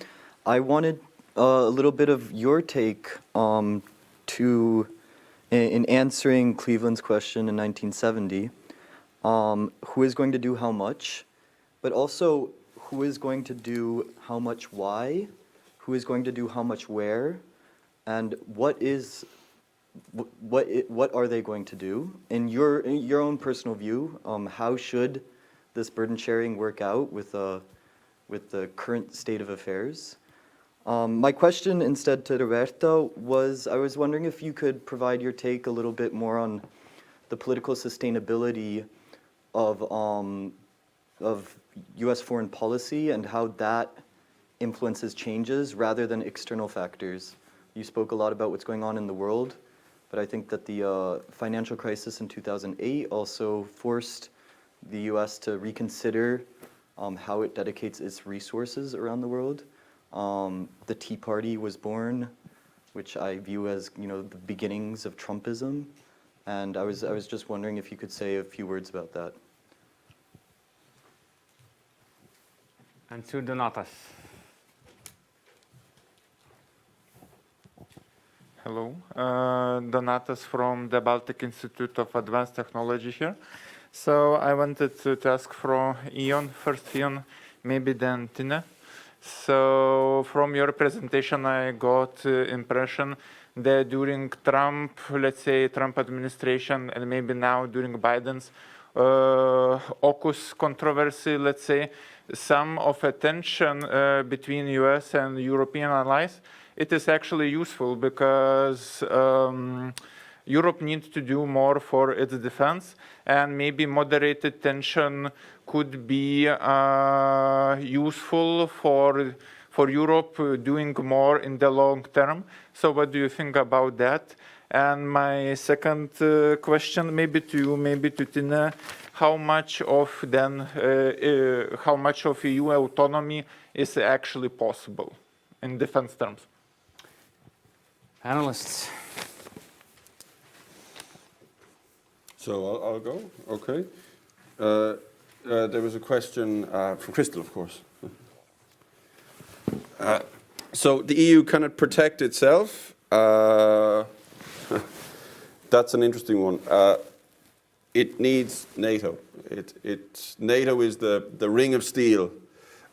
I wanted a little bit of your take in answering Cleveland's question in 1970. Who is going to do how much, but also who is going to do how much why, who is going to do how much where, and what are they going to do? In your own personal view, how should this burden sharing work out with the current state of affairs? My question instead to Roberto was, I was wondering if you could provide your take a little bit more on the political sustainability of U.S. foreign policy and how that influences changes rather than external factors. You spoke a lot about what's going on in the world, but I think that the financial crisis in 2008 also forced the U.S. to reconsider how it dedicates its resources around the world. The Tea Party was born, which I view as, you know, the beginnings of Trumpism. And I was just wondering if you could say a few words about that. And to Donatas. Hello, Donatas from the Baltic Institute of Advanced Technology here. So I wanted to ask from Ion, first Ion, maybe then Tina. So from your presentation, I got impression that during Trump, let's say Trump administration, and maybe now during Biden's AUKUS controversy, let's say, some of a tension between US and European allies, it is actually useful because Europe needs to do more for its defense, and maybe moderated tension could be useful for Europe doing more in the long term. So what do you think about that? And my second question, maybe to you, maybe to Tina, how much of EU autonomy is actually possible in defense terms? Panelists. So I'll go, okay. There was a question from Crystal, of course. So the EU cannot protect itself. That's an interesting one. It needs NATO. NATO is the ring of steel,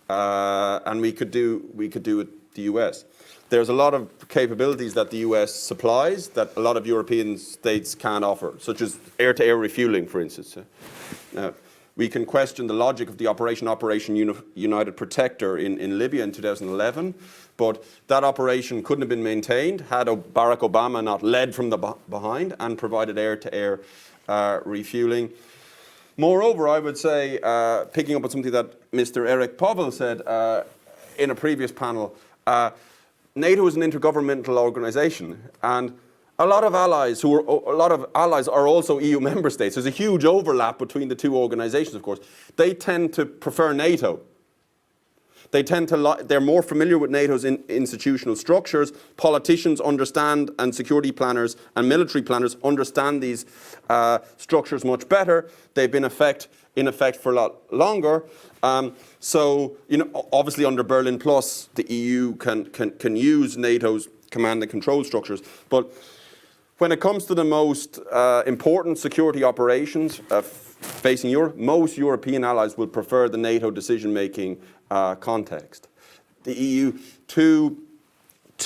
and we could do with the US. There's a lot of capabilities that the US supplies that a lot of European states can't offer, such as air-to-air refueling, for instance. We can question the logic of the Operation United Protector in Libya in 2011, but that operation couldn't have been maintained had Barack Obama not led from the behind and provided air-to-air refueling. Moreover, I would say, picking up on something that Mr. Eric Pavel said in a previous panel, NATO is an intergovernmental organization, and a lot of allies are also EU member states. There's a huge overlap between the two organizations, of course. They tend to prefer NATO. They're more familiar with NATO's institutional structures. Politicians understand, and security planners and military planners understand these structures much better. They've been in effect for a lot longer. So, obviously under Berlin Plus, the EU can use NATO's command and control structures. But when it comes to the most important security operations facing Europe, most European allies will prefer the NATO decision-making context. The EU, too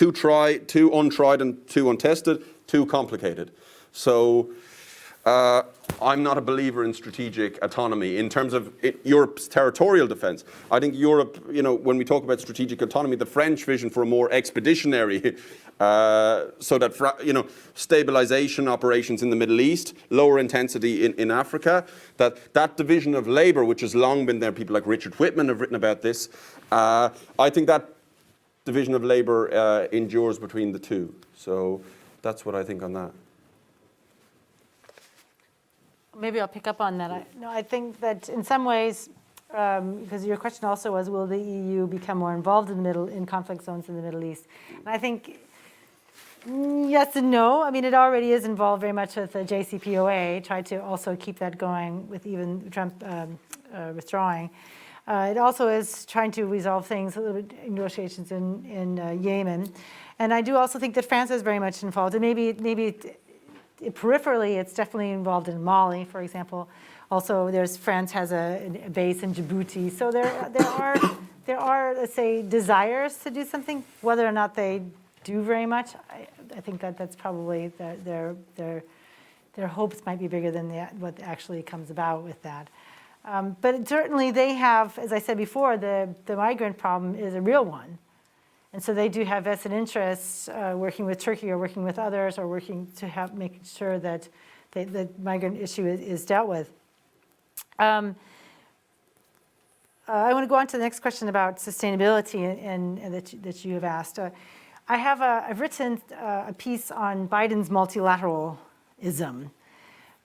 untried and too untested, too complicated. So I'm not a believer in strategic autonomy in terms of Europe's territorial defence. I think Europe, when we talk about strategic autonomy, the French vision for a more expeditionary, so that stabilisation operations in the Middle East, lower intensity in Africa, that division of labour, which has long been there, people like Richard Whitman have written about this. I think that division of labour endures between the two. So that's what I think on that. Maybe I'll pick up on that. I think that in some ways, because your question also was, will the EU become more involved in conflict zones in the Middle East? And I think yes and no. I mean, it already is involved very much with the JCPOA, tried to also keep that going with even Trump withdrawing. It also is trying to resolve things, a little bit negotiations in Yemen. And I do also think that France is very much involved. And maybe peripherally, it's definitely involved in Mali, for example. Also, France has a base in Djibouti. So there are, let's say, desires to do something. Whether or not they do very much, I think that's probably their hopes might be bigger than what actually comes about with that. But certainly they have, as I said before, the migrant problem is a real one. And so they do have vested interests working with Turkey or working with others or working to make sure that the migrant issue is dealt with. I want to go on to the next question about sustainability and that you have asked. I've written a piece on Biden's multilateralism,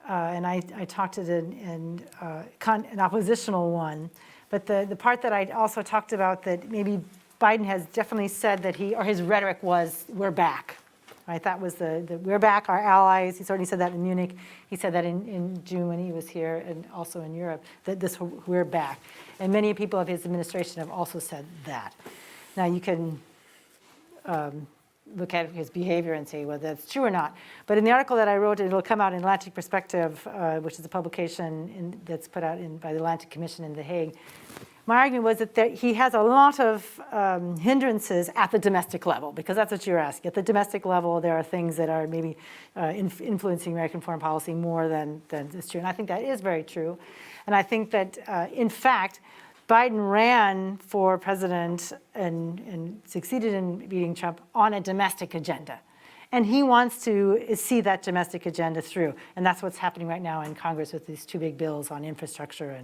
and I talked it in an oppositional one. But the part that I also talked about that maybe Biden has definitely said that his rhetoric was, we're back, right? That was the we're back, our allies. He certainly said that in Munich. He said that in June when he was here and also in Europe, that we're back. And many people of his administration have also said that. Now you can look at his behavior and say whether that's true or not. But in the article that I wrote, it'll come out in Atlantic Perspective, which is a publication that's put out by the Atlantic Commission in The Hague. My argument was that he has a lot of hindrances at the domestic level, because that's what you're asking. At the domestic level, there are things that are maybe influencing American foreign policy more than is true. And I think that is very true. And I think that, in fact, Biden ran for president and succeeded in beating Trump on a domestic agenda. And he wants to see that domestic agenda through. And that's what's happening right now in Congress with these two big bills on infrastructure.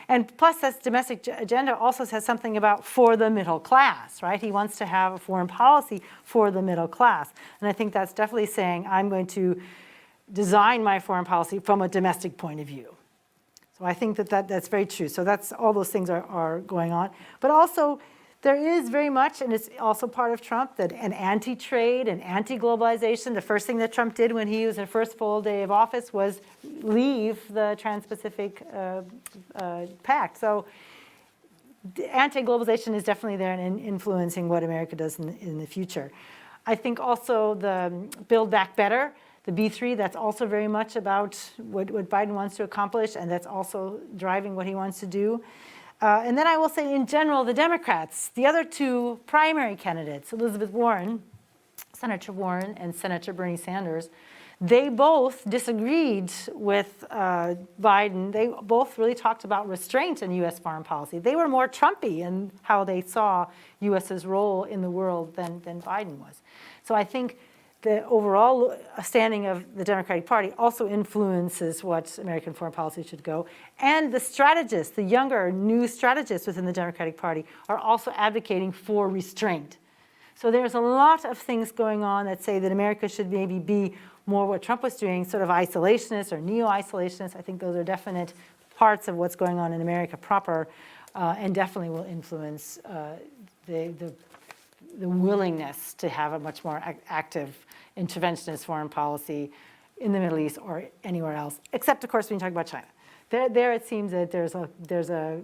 And plus, that domestic agenda also says something about for the middle class, right? He wants to have a foreign policy for the middle class. And I think that's definitely saying, I'm going to design my foreign policy from a domestic point of view. So I think that's very true. So all those things are going on. But also, there is very much, and it's also part of Trump, that an anti-trade and anti-globalization. The first thing that Trump did when he was in the first full day of office was leave the Trans-Pacific Pact. So anti-globalization is definitely there and influencing what America does in the future. I think also the Build Back Better, the B3, that's also very much about what Biden wants to accomplish, and that's also driving what he wants to do. And then I will say, in general, the Democrats, the other two primary candidates, Elizabeth Warren, Senator Warren, and Senator Bernie Sanders, they both disagreed with Biden. They both really talked about restraint in U.S. foreign policy. They were more Trumpy in how they saw U.S.'s role in the world than Biden was. So I think the overall standing of the Democratic Party also influences what American foreign policy should go. And the strategists, the younger, new strategists within the Democratic Party are also advocating for restraint. So there's a lot of things going on that say that America should maybe be more what Trump was doing, sort of isolationist or neo-isolationist. I think those are definite parts of what's going on in America proper, and definitely will influence the willingness to have a much more active interventionist foreign policy in the Middle East or anywhere else, except of course when you talk about China. There it seems that there's a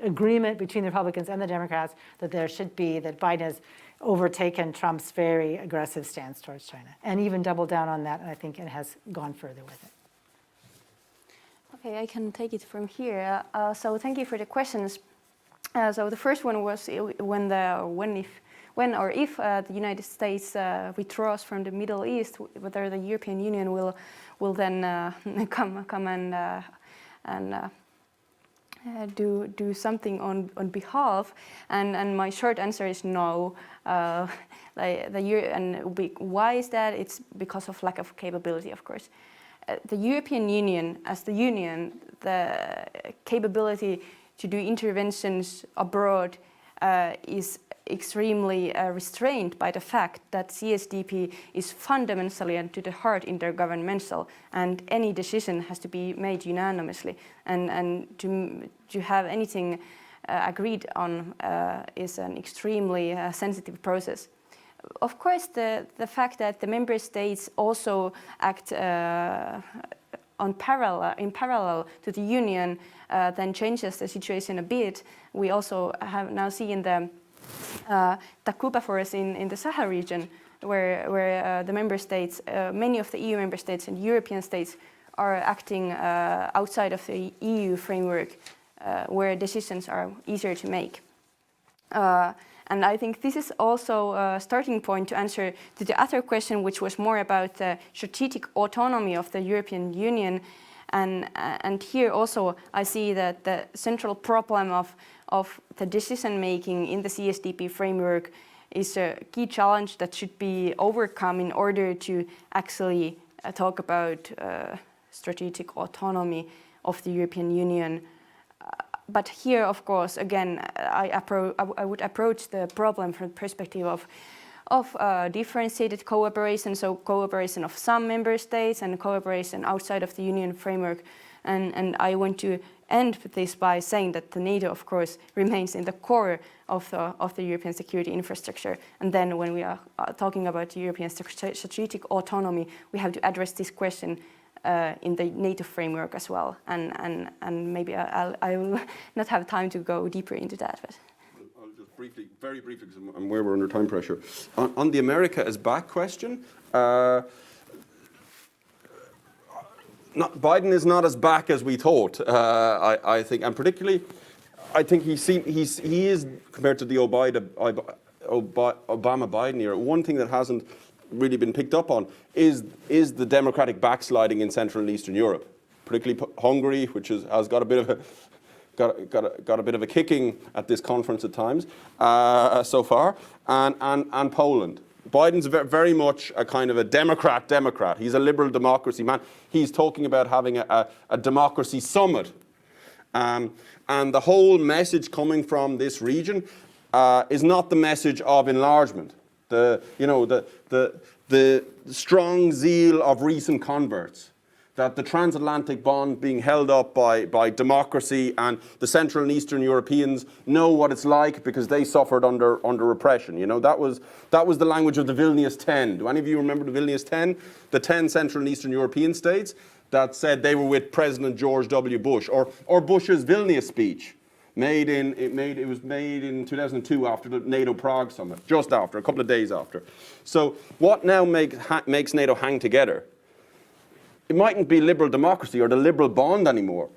agreement between the Republicans and the Democrats that there should be, that Biden has overtaken Trump's very aggressive stance towards China, and even doubled down on that, and I think it has gone further with it. Okay, I can take it from here. So thank you for the questions. So the first one was when or if the United States withdraws from the Middle East, whether the European Union will then come and do something on behalf, and my short answer is no. Why is that? It's because of lack of capability, of course. The European Union, as the union, the capability to do interventions abroad is extremely restrained by the fact that CSDP is fundamentally and to the heart intergovernmental, and any decision has to be made unanimously, and to have anything agreed on is an extremely sensitive process. Of course, the fact that the member states also act in parallel to the union then changes the situation a bit. We also have now seen the Takuba forest in the Sahel region, where the member states, many of the EU member states and European states are acting outside of the EU framework, where decisions are easier to make. And I think this is also a starting point to answer to the other question, which was more about the strategic autonomy of the European Union. And here also I see that the central problem of the decision making in the CSDP framework is a key challenge that should be overcome in order to actually talk about strategic autonomy of the European Union. But here, of course, again, I would approach the problem from the perspective of differentiated cooperation, so cooperation of some member states and cooperation outside of the union framework. And I want to end this by saying that the NATO, of course, remains in the core of the European security infrastructure. And then when we are talking about European strategic autonomy, we have to address this question in the NATO framework as well. And maybe I will not have time to go deeper into that. But I'll just briefly, very briefly, because I'm aware we're under time pressure. On the America is back question, Biden is not as back as we thought, I think, and particularly, I think he is, compared to the Obama-Biden era, one thing that hasn't really been picked up on is the democratic backsliding in Central and Eastern Europe, particularly Hungary, which has got a bit of a kicking at this conference at times so far, and Poland. Biden's very much a kind of a Democrat. He's a liberal democracy man. He's talking about having a democracy summit. And the whole message coming from this region is not the message of enlargement. The strong zeal of recent converts, that the transatlantic bond being held up by democracy, and the Central and Eastern Europeans know what it's like because they suffered under repression. You know, that was the language of the Vilnius 10. Do any of you remember the Vilnius 10? The 10 Central and Eastern European states that said they were with President George W. Bush, or Bush's Vilnius speech, It was made in 2002 after the NATO Prague summit, just after, a couple of days after. So what now makes NATO hang together? It mightn't be liberal democracy or the liberal bond anymore.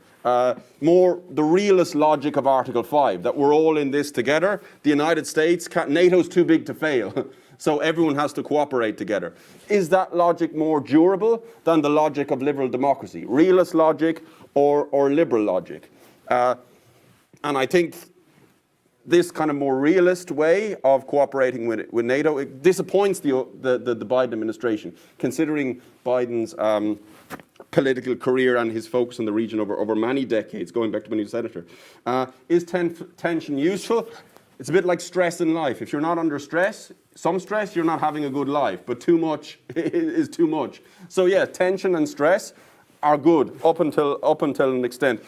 More the realist logic of Article 5, that we're all in this together. The United States, NATO's too big to fail, so everyone has to cooperate together. Is that logic more durable than the logic of liberal democracy? Realist logic or liberal logic? And I think this kind of more realist way of cooperating with NATO, it disappoints the Biden administration, considering Biden's political career and his focus on the region over many decades, going back to when he was senator. Is tension useful? It's a bit like stress in life. If you're not under stress, some stress, you're not having a good life, but too much is too much. So yeah, tension and stress are good up until an extent.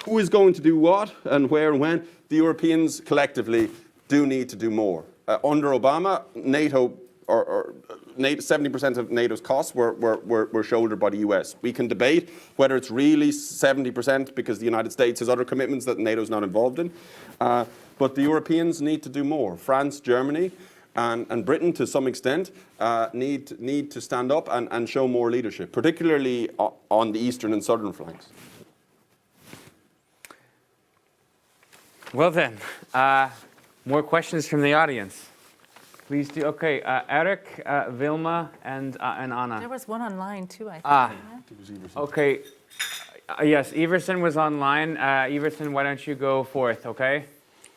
Who is going to do what and where and when? The Europeans collectively do need to do more. Under Obama, NATO, or 70% of NATO's costs were shouldered by the US. We can debate whether it's really 70% because the United States has other commitments that NATO's not involved in. But the Europeans need to do more. France, Germany, and Britain, to some extent, need to stand up and show more leadership, particularly on the eastern and southern flanks. Well then, more questions from the audience. Please do. Okay, Eric, Vilma, and Anna. There was one online too, I think. Okay. Yes, Everson was online. Everson, why don't you go forth, okay?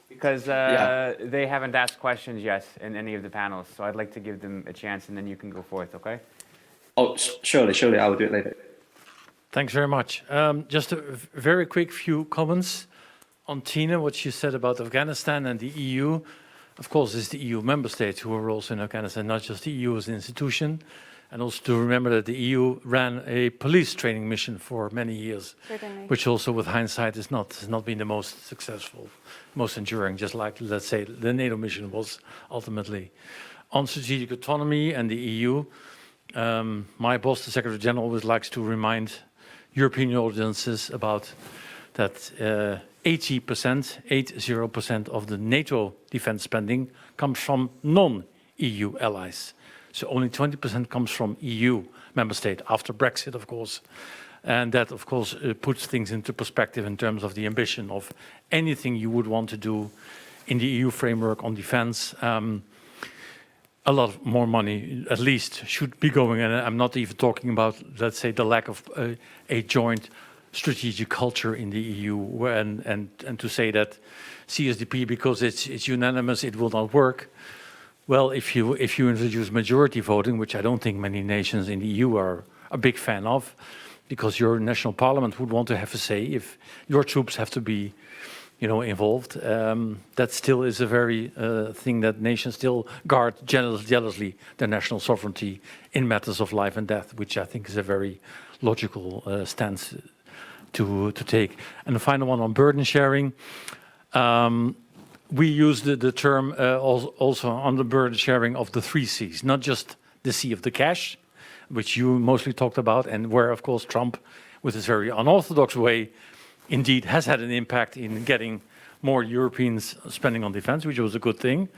Because they haven't asked questions yet in any of the panels, so I'd like to give them a chance, and then you can go forth, okay? Oh, surely, I will do it later. Thanks very much. Just a very quick few comments on Tina, what she said about Afghanistan and the EU. Of course, it's the EU member states who are also in Afghanistan, not just the EU as an institution. And also to remember that the EU ran a police training mission for many years, Certainly. which also with hindsight has not been the most successful, most enduring, just like, let's say, the NATO mission was ultimately. On strategic autonomy and the EU, my boss, the Secretary General, always likes to remind European audiences about that 80% of the NATO defense spending comes from non-EU allies. So only 20% comes from EU member state after Brexit, of course. And that, of course, puts things into perspective in terms of the ambition of anything you would want to do in the EU framework on defense. A lot more money, at least, should be going. And I'm not even talking about, let's say, the lack of a joint strategic culture in the EU, and to say that CSDP, because it's unanimous, it will not work. Well, if you introduce majority voting, which I don't think many nations in the EU are a big fan of, because your national parliament would want to have a say if your troops have to be, involved. That still is a very thing that nations still guard jealously their national sovereignty in matters of life and death, which I think is a very logical stance to take. And the final one on burden sharing. We use the term also on the burden sharing of the 3 Cs, not just the C of the cash, which you mostly talked about, and where, of course, Trump, with his very unorthodox way, indeed has had an impact in getting more Europeans spending on defense, which was a good thing.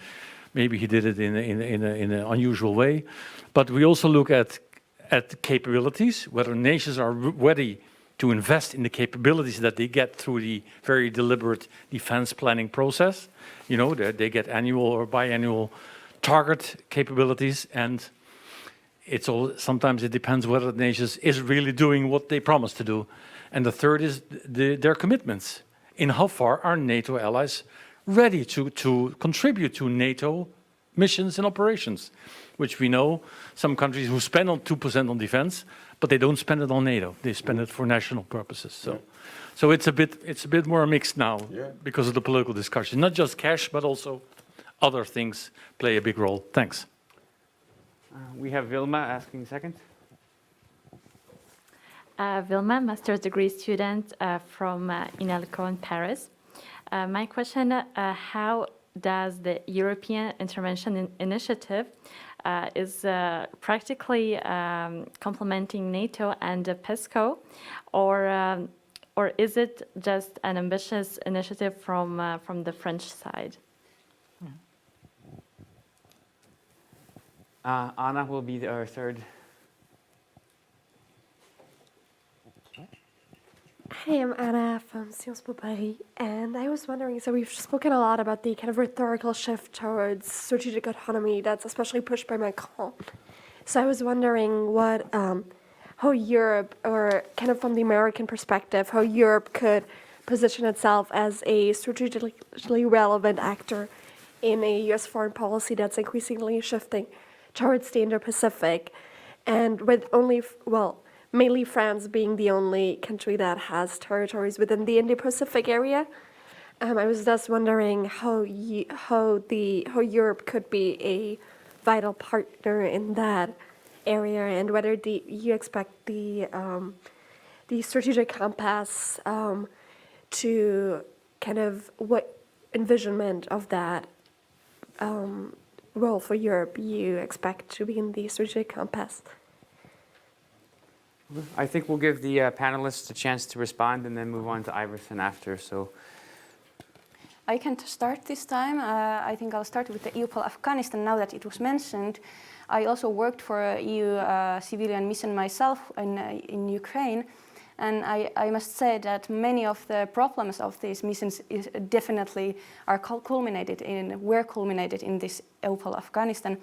Maybe he did it in an unusual way. But we also look at capabilities, whether nations are ready to invest in the capabilities that they get through the very deliberate defense planning process. They get annual or biannual target capabilities, and sometimes it depends whether the nation is really doing what they promised to do. And the third is their commitments. In how far are NATO allies ready to contribute to NATO missions and operations, which we know some countries who spend on 2% on defense, but they don't spend it on NATO. They spend it for national purposes. So it's a bit more mixed now because of the political discussion. Not just cash, but also other things play a big role. Thanks. We have Vilma asking second. Vilma, master's degree student from INALCO in Paris. My question, how does the European Intervention Initiative is practically complementing NATO and PESCO, or or is it just an ambitious initiative from the French side? Anna will be our third. Hi, I'm Anna from Sciences Po Paris, and I was wondering, so we've spoken a lot about the kind of rhetorical shift towards strategic autonomy that's especially pushed by Macron. So I was wondering how Europe, or kind of from the American perspective, how Europe could position itself as a strategically relevant actor in a U.S. foreign policy that's increasingly shifting towards the Indo-Pacific, and with mainly France being the only country that has territories within the Indo-Pacific area. I was thus wondering how Europe could be a vital partner in that area, and whether you expect the strategic compass to kind of what envisionment of that role for Europe you expect to be in the strategic compass. I think we'll give the panelists a chance to respond and then move on to Iverson after. So, I can start this time. I think I'll start with the EUPOL Afghanistan now that it was mentioned. I also worked for a EU civilian mission myself in Ukraine, and I must say that many of the problems of these missions were culminated in this EUPOL Afghanistan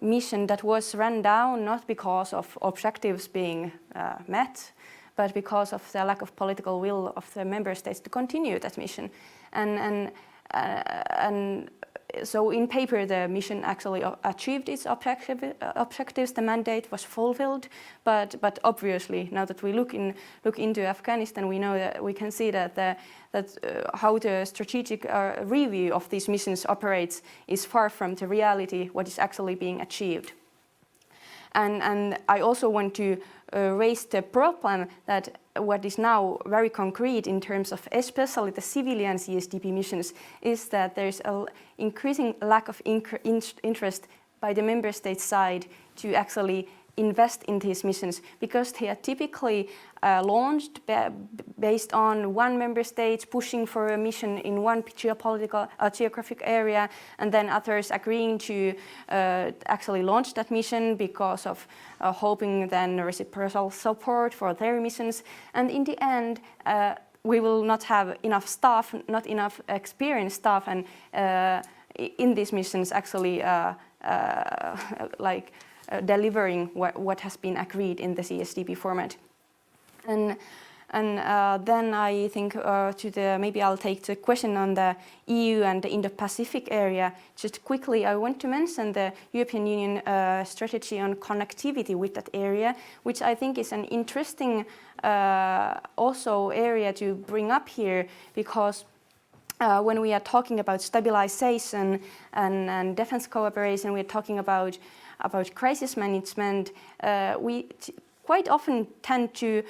mission that was run down not because of objectives being met, but because of the lack of political will of the member states to continue that mission. And so in paper, the mission actually achieved its objectives. The mandate was fulfilled, but obviously now that we look into Afghanistan, we know that we can see that how the strategic review of these missions operates is far from the reality what is actually being achieved. And I also want to raise the problem that what is now very concrete in terms of especially the civilian CSDP missions is that there's an increasing lack of interest by the member state side to actually invest in these missions, because they are typically launched based on one member state pushing for a mission in one geographic area, and then others agreeing to actually launch that mission because of hoping then reciprocal support for their missions. And in the end, we will not have enough staff, not enough experienced staff, and in these missions actually delivering what has been agreed in the CSDP format. And then I think maybe I'll take the question on the EU and the Indo-Pacific area. Just quickly, I want to mention the European Union strategy on connectivity with that area, which I think is an interesting also area to bring up here, because when we are talking about stabilization and defense cooperation, we are talking about crisis management, we quite often tend to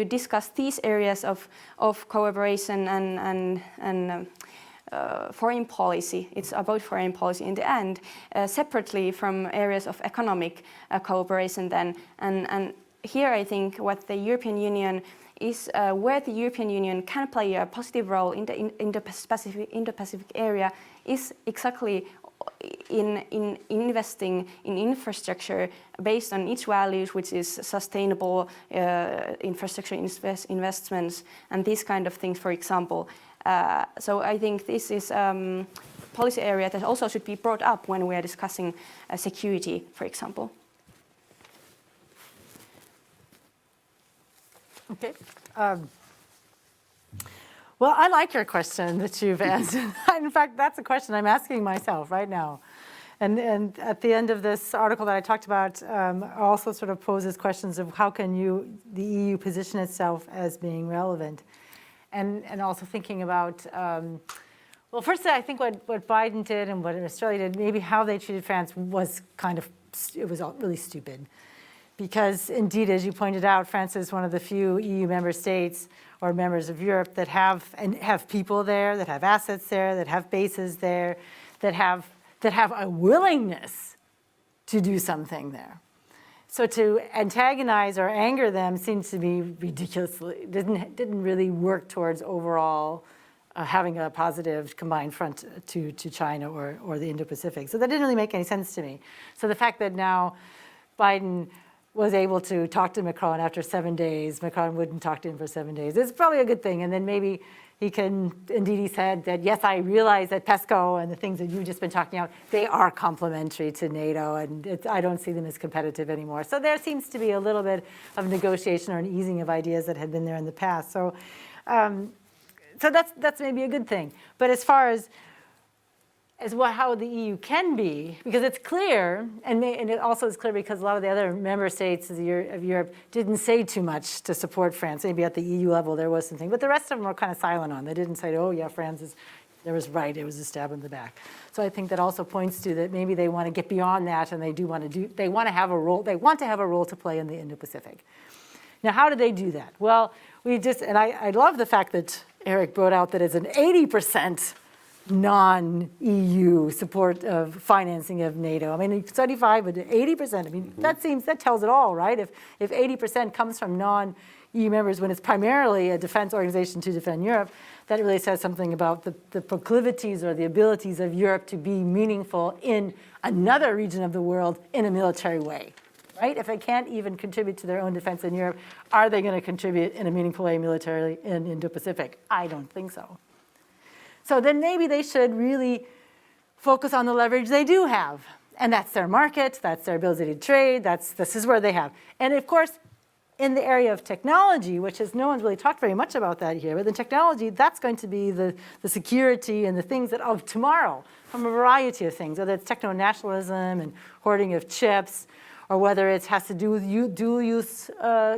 discuss these areas of cooperation and foreign policy. It's about foreign policy in the end, separately from areas of economic cooperation then. And here I think what the European Union is where the European Union can play a positive role in the Indo-Pacific area is exactly in investing in infrastructure based on its values, which is sustainable infrastructure investments and these kind of things, for example. So I think this is policy area that also should be brought up when we are discussing security, for example. Okay. Well, I like your question that you've answered. In fact, that's a question I'm asking myself right now. And at the end of this article that I talked about, also sort of poses questions of how can the EU position itself as being relevant? And also thinking about, well, firstly, I think what Biden did and what Australia did, maybe how they treated France was it was really stupid. Because indeed, as you pointed out, France is one of the few EU member states or members of Europe that have people there, that have assets there, that have bases there, that have a willingness to do something there. So to antagonize or anger them seems to be ridiculously, didn't really work towards overall having a positive combined front to China or the Indo-Pacific. So that didn't really make any sense to me. So the fact that now Biden was able to talk to Macron after 7 days, Macron wouldn't talk to him for 7 days, it's probably a good thing. And then maybe he can, indeed he said that, yes, I realize that PESCO and the things that you've just been talking about, they are complementary to NATO, and I don't see them as competitive anymore. So there seems to be a little bit of negotiation or an easing of ideas that had been there in the past. So, so that's maybe a good thing. But as far as how the EU can be, because it's clear, and it also is clear because a lot of the other member states of Europe didn't say too much to support France. Maybe at the EU level there was something, but the rest of them were kind of silent on. They didn't say, oh yeah, France was right, it was a stab in the back. So I think that also points to that maybe they want to get beyond that, and they want to have a role to play in the Indo-Pacific. Now, how do they do that? Well, I love the fact that Eric brought out that it's an 80% non-EU support of financing of NATO. I mean, 75, but 80%, I mean, that tells it all, right? If 80% comes from non-EU members when it's primarily a defense organization to defend Europe, that really says something about the proclivities or the abilities of Europe to be meaningful in another region of the world in a military way, right? If they can't even contribute to their own defense in Europe, are they going to contribute in a meaningful way militarily in Indo-Pacific? I don't think so. So then maybe they should really focus on the leverage they do have. And that's their market, that's their ability to trade, this is where they have. And of course, in the area of technology, which is, no one's really talked very much about that here, but the technology, that's going to be the security and the things that of tomorrow, from a variety of things, whether it's techno-nationalism and hoarding of chips, or whether it has to do with dual use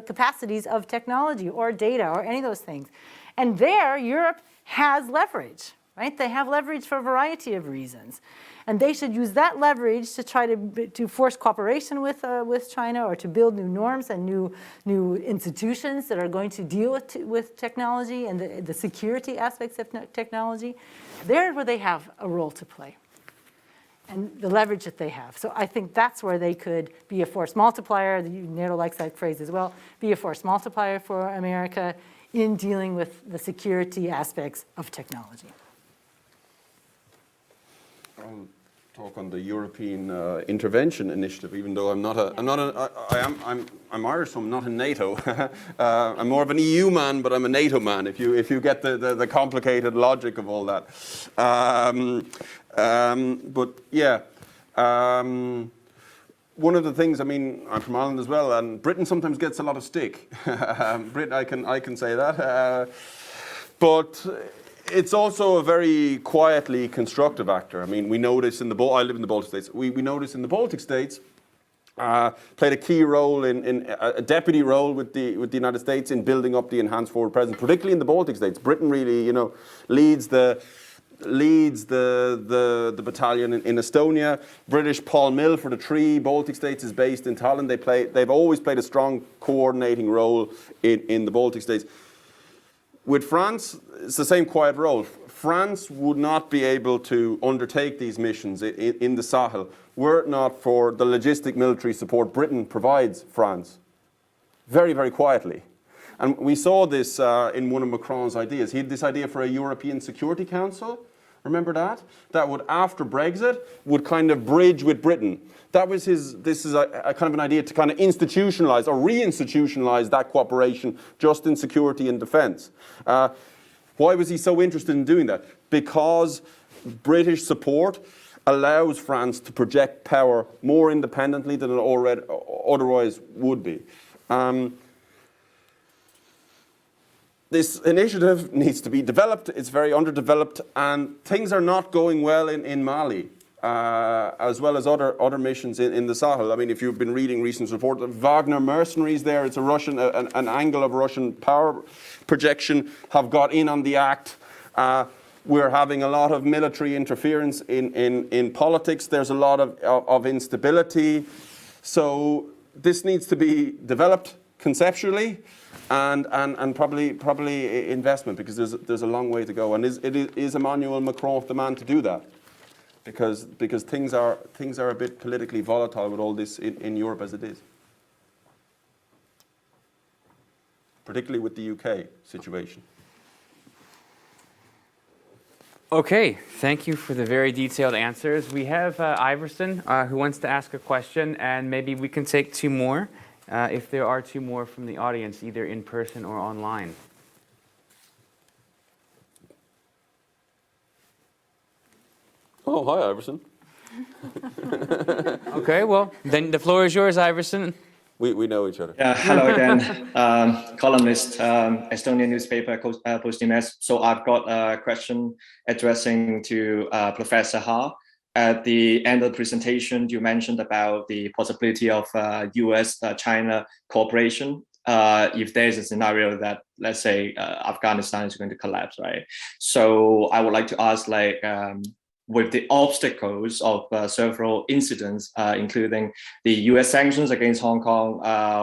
capacities of technology or data or any of those things. And there, Europe has leverage, right? They have leverage for a variety of reasons. And they should use that leverage to try to force cooperation with China, or to build new norms and new institutions that are going to deal with technology and the security aspects of technology. There's where they have a role to play, and the leverage that they have. So I think that's where they could be a force multiplier. NATO likes that phrase as well. Be a force multiplier for America in dealing with the security aspects of technology. I'll talk on the European intervention initiative, even though I'm Irish, so I'm not in NATO. I'm more of an EU man, but I'm a NATO man. If you get the complicated logic of all that. But yeah. One of the things, I mean, I'm from Ireland as well, and Britain sometimes gets a lot of stick. Britain, I can say that. But it's also a very quietly constructive actor. I mean, we know this I live in the Baltic States. We know this in the Baltic States. Played a key role in a deputy role with the United States in building up the enhanced forward presence, particularly in the Baltic States. Britain really, leads the battalion in Estonia. British Paul Mill for the 3 Baltic states is based in Tallinn. They've always played a strong coordinating role in the Baltic states. With France, it's the same quiet role. France would not be able to undertake these missions in the Sahel were it not for the logistic military support Britain provides France. Very, very quietly. And we saw this in one of Macron's ideas. He had this idea for a European Security Council. Remember that? That would, after Brexit, would kind of bridge with Britain. That was this is a kind of an idea to kind of institutionalize or reinstitutionalize that cooperation just in security and defense. Why was he so interested in doing that? Because British support allows France to project power more independently than it otherwise would be. This initiative needs to be developed. It's very underdeveloped, and things are not going well in Mali, as well as other missions in the Sahel. I mean, if you've been reading recent reports of Wagner mercenaries there, it's a Russian, an angle of Russian power projection, have got in on the act. We're having a lot of military interference in politics. There's a lot of instability. So this needs to be developed conceptually. And probably investment, because there's a long way to go. And is Emmanuel Macron the man to do that? Because things are a bit politically volatile with all this in Europe as it is. particularly with the UK situation. Okay, thank you for the very detailed answers. We have Iverson who wants to ask a question, and maybe we can take two more if there are two more from the audience, either in person or online. Oh, hi, Iverson. Okay, well, then the floor is yours, Iverson. We know each other. Yeah, hello again. Columnist, Estonian newspaper, Postimees. So I've got a question addressing to Professor Ha. At the end of the presentation, you mentioned about the possibility of US-China cooperation if there's a scenario that, let's say, Afghanistan is going to collapse, right? So I would like to ask, like, with the obstacles of several incidents, including the US sanctions against Hong Kong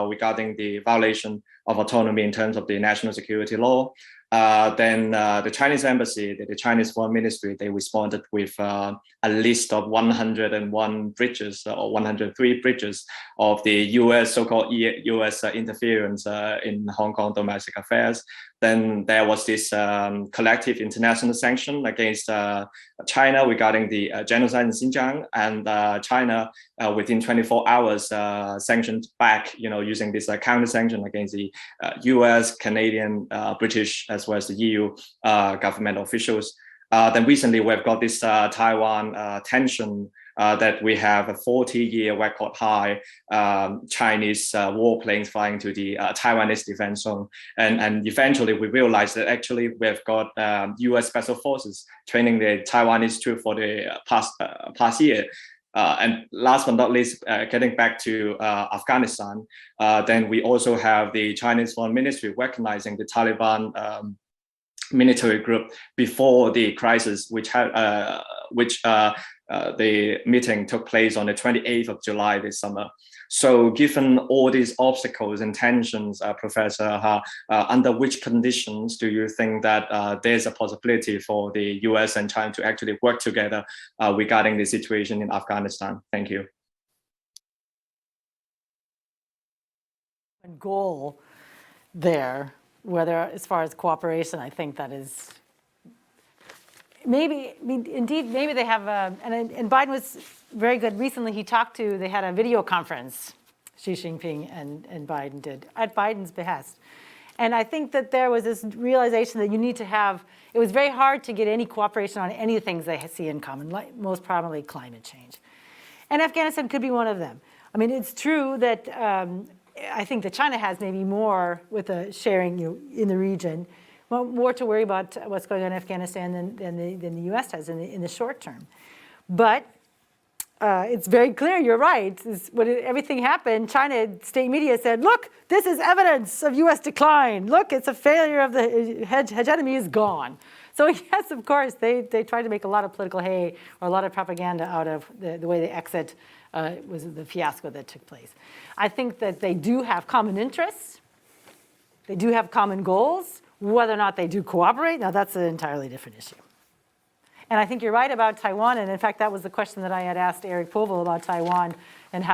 regarding the violation of autonomy in terms of the national security law, then the Chinese embassy, the Chinese Foreign Ministry, they responded with a list of 101 breaches or 103 breaches of the US, so-called US interference in Hong Kong domestic affairs. Then there was this collective international sanction against China regarding the genocide in Xinjiang, and China within 24 hours sanctioned back, using this counter sanction against the US, Canadian, British, as well as the EU government officials. Then recently we've got this Taiwan tension that we have a 40-year record high Chinese warplanes flying to the Taiwanese defense zone. And eventually we realized that actually we've got US special forces training the Taiwanese troops for the past year. And last but not least, getting back to Afghanistan, then we also have the Chinese Foreign Ministry recognizing the Taliban military group before the crisis, which the meeting took place on the 28th of July this summer. So given all these obstacles and tensions, Professor Ha, under which conditions do you think that there's a possibility for the US and China to actually work together regarding the situation in Afghanistan? Thank you. Goal there, whether as far as cooperation, I think that is maybe they have, and Biden was very good. Recently they had a video conference, Xi Jinping and Biden did, at Biden's behest. And I think that there was this realization that you need to have, it was very hard to get any cooperation on any things they see in common, like most prominently climate change. And Afghanistan could be one of them. I mean, it's true that I think that China has maybe more with the sharing in the region, more to worry about what's going on in Afghanistan than the U.S. has in the short term. But it's very clear, you're right, when everything happened, China state media said, look, this is evidence of U.S. decline. Look, it's a failure of the hegemony is gone. So yes, of course, they tried to make a lot of political hay or a lot of propaganda out of the way the exit was the fiasco that took place. I think that they do have common interests. They do have common goals. Whether or not they do cooperate, now that's an entirely different issue. And I think you're right about Taiwan, and in fact, that was the question that I had asked Eric Povell about Taiwan, and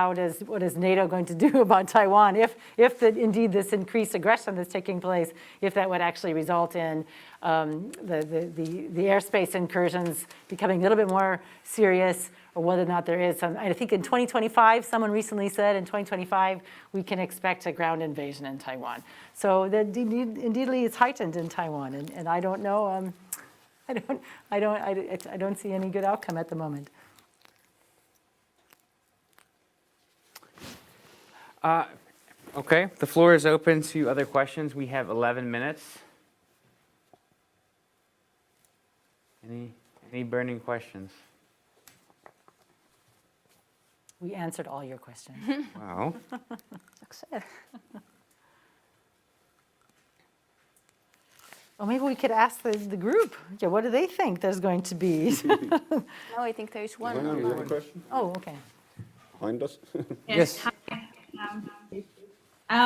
what is NATO going to do about Taiwan if indeed this increased aggression that's taking place, if that would actually result in the airspace incursions becoming a little bit more serious, or whether or not there is some. I think in 2025, someone recently said in 2025 we can expect a ground invasion in Taiwan. So indeedly it's heightened in Taiwan, and I don't know. I don't see any good outcome at the moment. Okay, the floor is open to other questions. We have 11 minutes. Any burning questions? We answered all your questions. Wow. Success. Well, maybe we could ask the group. Yeah, what do they think there's going to be? No, I think there is one. You have a question? Oh, okay. Behind us? Yes. Hi.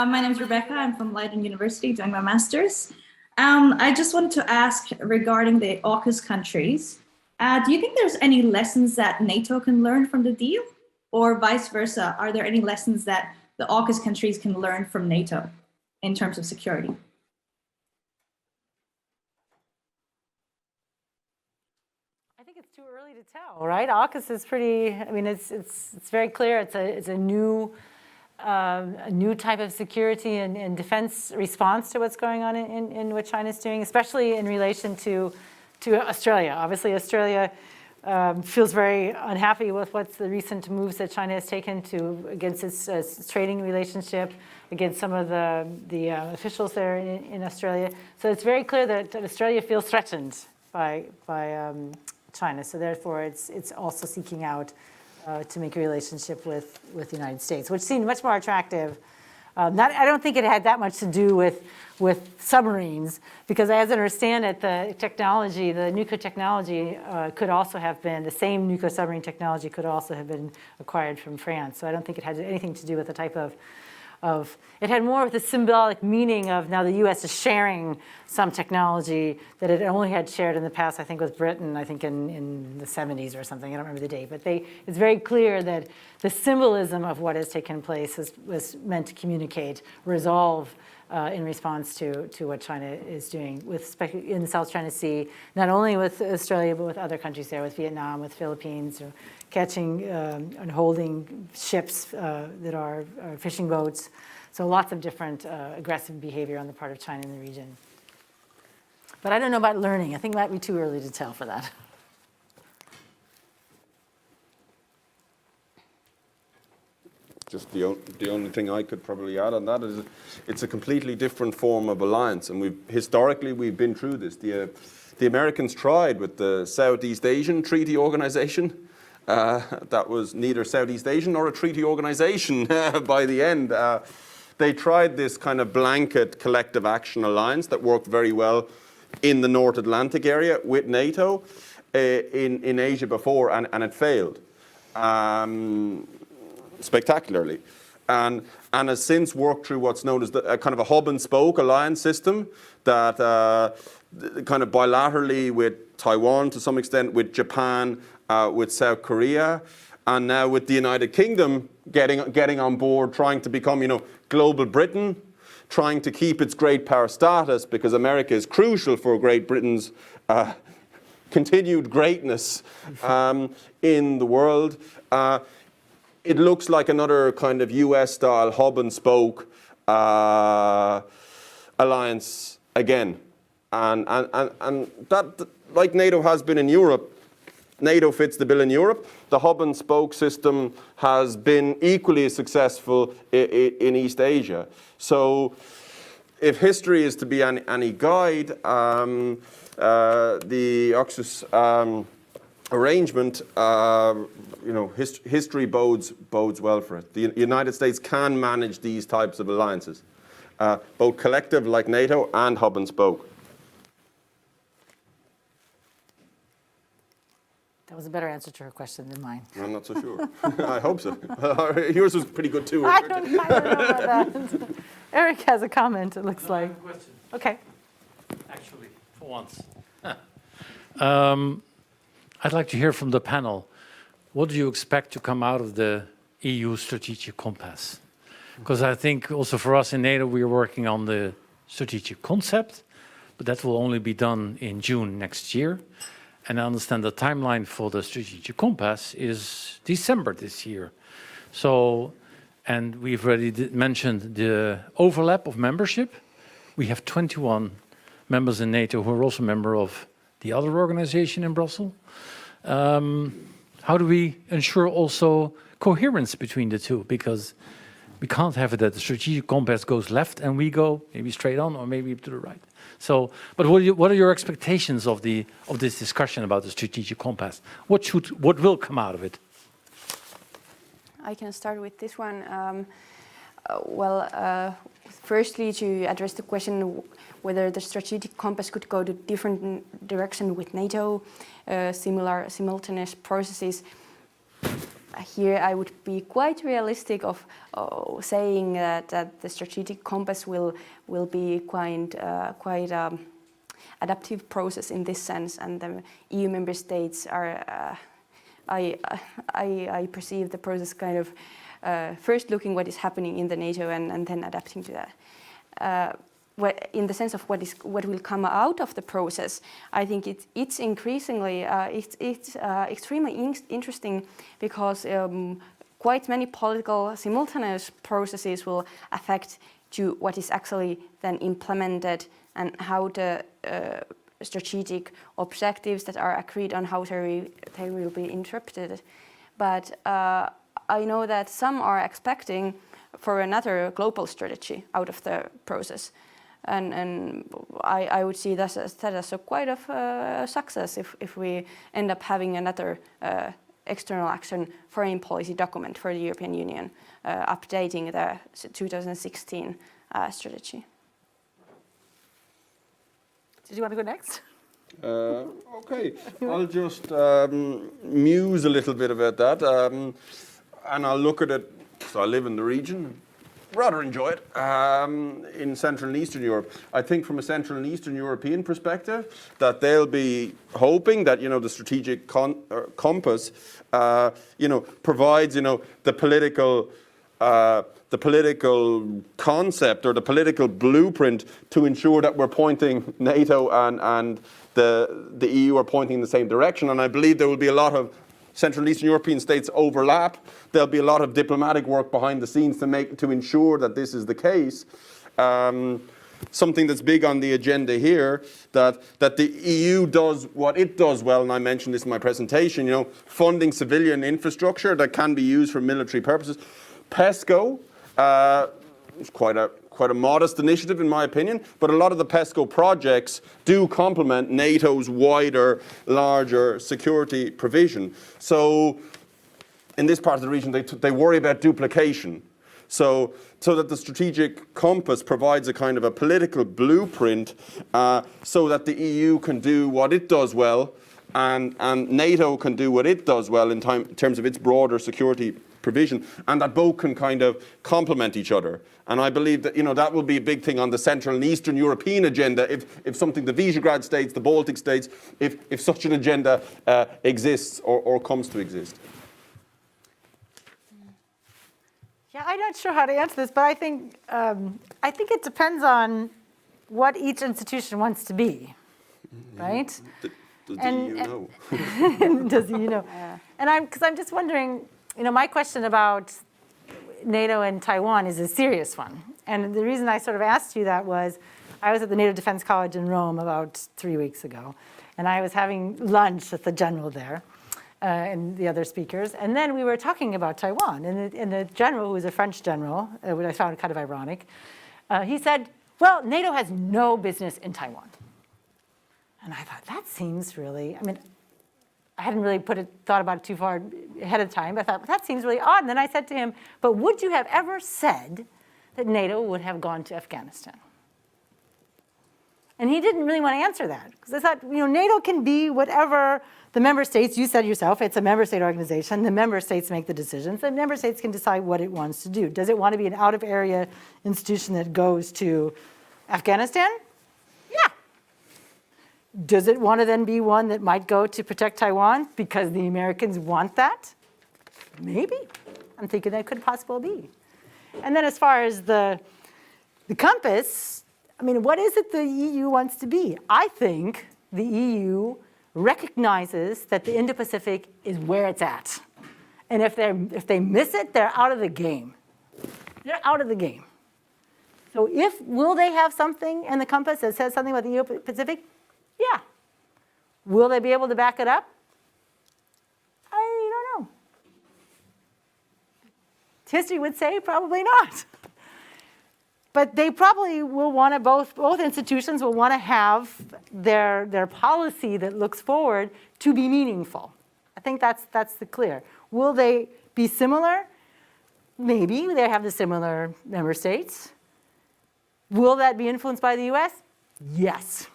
My name is Rebecca. I'm from Leiden University doing my master's. I just wanted to ask regarding the AUKUS countries. Do you think there's any lessons that NATO can learn from the deal? Or vice versa, are there any lessons that the AUKUS countries can learn from NATO in terms of security? to tell, right? AUKUS is pretty. I mean, it's very clear. It's a new type of security and defense response to what's going on in what China's doing, especially in relation to Australia. Obviously, Australia feels very unhappy with what's the recent moves that China has taken against its trading relationship, against some of the officials there in Australia. So it's very clear that Australia feels threatened by China. So therefore, it's also seeking out to make a relationship with the United States, which seemed much more attractive. I don't think it had that much to do with submarines, because as I understand it, the nuclear technology could also have been, the same nuclear submarine technology could also have been acquired from France. So I don't think it had anything to do with the type of it had more with the symbolic meaning of now the U.S. is sharing some technology that it only had shared in the past, I think with Britain, I think in the 70s or something, I don't remember the date, but it's very clear that the symbolism of what has taken place was meant to communicate, resolve in response to what China is doing in the South China Sea, not only with Australia, but with other countries there, with Vietnam, with Philippines, catching and holding ships that are fishing boats. So lots of different aggressive behavior on the part of China in the region. But I don't know about learning. I think it might be too early to tell for that. Just the only thing I could probably add on that is it's a completely different form of alliance, and historically we've been through this. The Americans tried with the Southeast Asian Treaty Organization. That was neither Southeast Asian nor a treaty organization by the end. They tried this kind of blanket collective action alliance that worked very well in the North Atlantic area with NATO in Asia before, and it failed spectacularly. And has since worked through what's known as a kind of a hub and spoke alliance system that kind of bilaterally with Taiwan to some extent, with Japan, with South Korea, and now with the United Kingdom getting on board, trying to become, global Britain, trying to keep its great power status, because America is crucial for Great Britain's continued greatness in the world. It looks like another kind of US-style hub and spoke alliance again, and that, like NATO has been in Europe, NATO fits the bill in Europe. The hub and spoke system has been equally successful in East Asia. So if history is to be any guide, the AUKUS arrangement, history bodes well for it. The United States can manage these types of alliances, both collective like NATO and hub and spoke. That was a better answer to her question than mine. I'm not so sure. I hope so. Yours was pretty good too. I don't know about that. Eric has a comment, it looks like. I have a question. Okay. Actually, for once. I'd like to hear from the panel. What do you expect to come out of the EU strategic compass? Because I think also for us in NATO, we are working on the strategic concept, but that will only be done in June next year. And I understand the timeline for the strategic compass is December this year. So, and we've already mentioned the overlap of membership. We have 21 members in NATO who are also member of the other organization in Brussels. How do we ensure also coherence between the two? Because we can't have it that the strategic compass goes left and we go maybe straight on or maybe to the right. So, but what are your expectations of this discussion about the strategic compass? What will come out of it? I can start with this one. Firstly, to address the question whether the strategic compass could go to different direction with NATO, simultaneous processes. Here I would be quite realistic of saying that the strategic compass will be quite adaptive process in this sense, and the EU member states are. I perceive the process kind of first looking what is happening in the NATO and then adapting to that. in the sense of what will come out of the process, I think it's increasingly it's extremely interesting because quite many political simultaneous processes will affect to what is actually then implemented and how the strategic objectives that are agreed on how they will be interpreted. But I know that some are expecting for another global strategy out of the process. And I would see that as a quite of a success if we end up having another external action foreign policy document for the European Union, updating the 2016 strategy. Did you want to go next? Okay, I'll just muse a little bit about that, and I'll look at it. So I live in the region, rather enjoy it, in Central and Eastern Europe. I think from a Central and Eastern European perspective that they'll be hoping that, the strategic compass, provides, the political concept or the political blueprint to ensure that we're pointing NATO and the EU are pointing in the same direction. And I believe there will be a lot of Central and Eastern European states overlap. There'll be a lot of diplomatic work behind the scenes to ensure that this is the case. Something that's big on the agenda here, that the EU does what it does well, and I mentioned this in my presentation, funding civilian infrastructure that can be used for military purposes. PESCO is quite a modest initiative in my opinion, but a lot of the PESCO projects do complement NATO's wider, larger security provision. So in this part of the region, they worry about duplication. So that the strategic compass provides a kind of a political blueprint so that the EU can do what it does well and NATO can do what it does well in terms of its broader security provision, and that both can kind of complement each other. And I believe that that will be a big thing on the Central and Eastern European agenda if something, the Visegrad states, the Baltic states, if such an agenda exists or comes to exist. Yeah, I'm not sure how to answer this, but I think it depends on what each institution wants to be, right? Does the EU know? Does the EU know? And because I'm just wondering, my question about NATO and Taiwan is a serious one. And the reason I sort of asked you that was, I was at the NATO Defense College in Rome about 3 weeks ago, and I was having lunch with the general there and the other speakers. And then we were talking about Taiwan. And the general, who was a French general, which I found kind of ironic, he said, well, NATO has no business in Taiwan. And I thought, that seems really, I hadn't really thought about it too far ahead of time, but I thought, well, that seems really odd. And then I said to him, but would you have ever said that NATO would have gone to Afghanistan? And he didn't really want to answer that, because I thought, NATO can be whatever the member states, you said yourself, it's a member state organization, the member states make the decisions, the member states can decide what it wants to do. Does it want to be an out-of-area institution that goes to Afghanistan? Yeah. Does it want to then be one that might go to protect Taiwan because the Americans want that? Maybe. I'm thinking that could possibly be. And then as far as the compass, what is it the EU wants to be? I think the EU recognizes that the Indo-Pacific is where it's at. And if they miss it, they're out of the game. They're out of the game. So will they have something in the compass that says something about the Indo-Pacific? Yeah. Will they be able to back it up? I don't know. History would say probably not. But they probably will want to, both institutions will want to have their policy that looks forward to be meaningful. I think that's the clear. Will they be similar? Maybe. They have the similar member states. Will that be influenced by the US? Yes.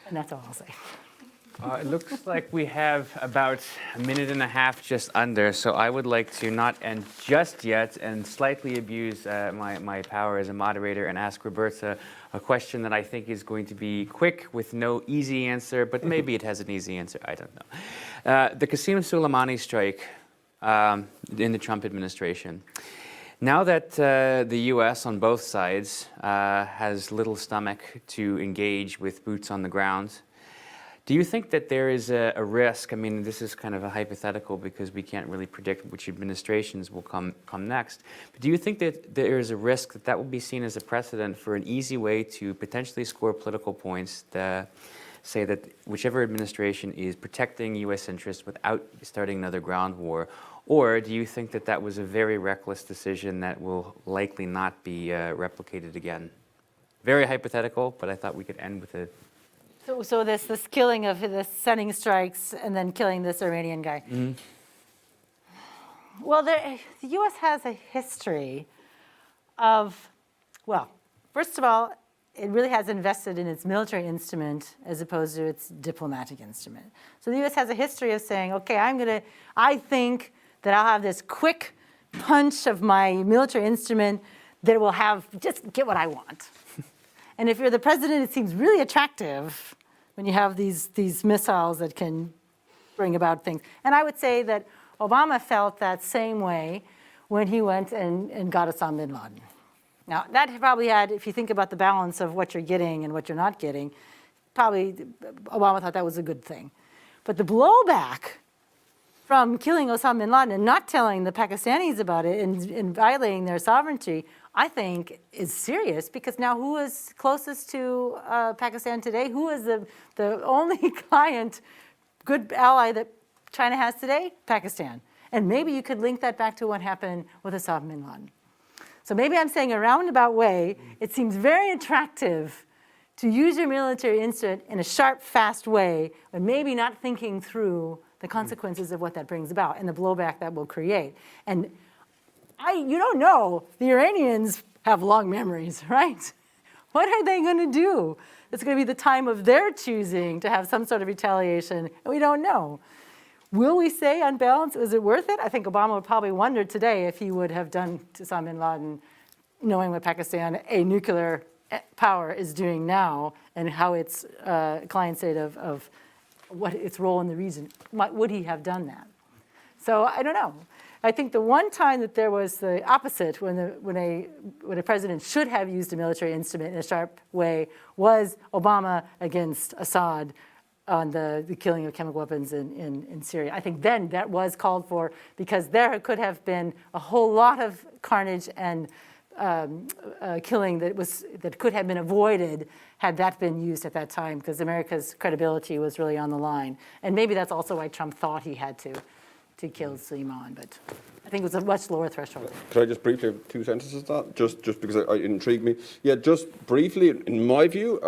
And that's all I'll say. It looks like we have about a minute and a half just under, so I would like to not end just yet and slightly abuse my power as a moderator and ask Roberta a question that I think is going to be quick with no easy answer, but maybe it has an easy answer, I don't know. The Qasem Soleimani strike in the Trump administration. Now that the U.S. on both sides has little stomach to engage with boots on the ground, do you think that there is a risk? I mean, this is kind of a hypothetical because we can't really predict which administrations will come next. But do you think that there is a risk that that will be seen as a precedent for an easy way to potentially score political points to say that whichever administration is protecting U.S. interests without starting another ground war? Or do you think that that was a very reckless decision that will likely not be replicated again? Very hypothetical, but I thought we could end with it. So this killing of the sending strikes and then killing this Iranian guy. Mm-hmm. Well, the U.S. has a history of, well, first of all, it really has invested in its military instrument as opposed to its diplomatic instrument. So the U.S. has a history of saying, okay, I think that I'll have this quick punch of my military instrument that will just get what I want. And if you're the president, it seems really attractive when you have these missiles that can bring about things. And I would say that Obama felt that same way when he went and got Osama bin Laden. Now, that probably had, if you think about the balance of what you're getting and what you're not getting, probably Obama thought that was a good thing. But the blowback from killing Osama bin Laden and not telling the Pakistanis about it and violating their sovereignty, I think is serious, because now who is closest to Pakistan today? Who is the only client, good ally that China has today? Pakistan. And maybe you could link that back to what happened with Osama bin Laden. So maybe I'm saying a roundabout way, it seems very attractive to use your military instrument in a sharp, fast way, but maybe not thinking through the consequences of what that brings about and the blowback that will create. And you don't know, the Iranians have long memories, right? What are they going to do? It's going to be the time of their choosing to have some sort of retaliation, and we don't know. Will we say on balance, is it worth it? I think Obama would probably wonder today if he would have done to Osama bin Laden, knowing what Pakistan, a nuclear power, is doing now and how its client state of what its role in the region, would he have done that? So I don't know. I think the one time that there was the opposite, when a president should have used a military instrument in a sharp way, was Obama against Assad on the killing of chemical weapons in Syria. I think then that was called for, because there could have been a whole lot of carnage and killing that could have been avoided had that been used at that time, because America's credibility was really on the line. And maybe that's also why Trump thought he had to kill Soleimani, but I think it was a much lower threshold. Could I just briefly have 2 sentences to that, just because it intrigued me? Yeah, just briefly, in my view,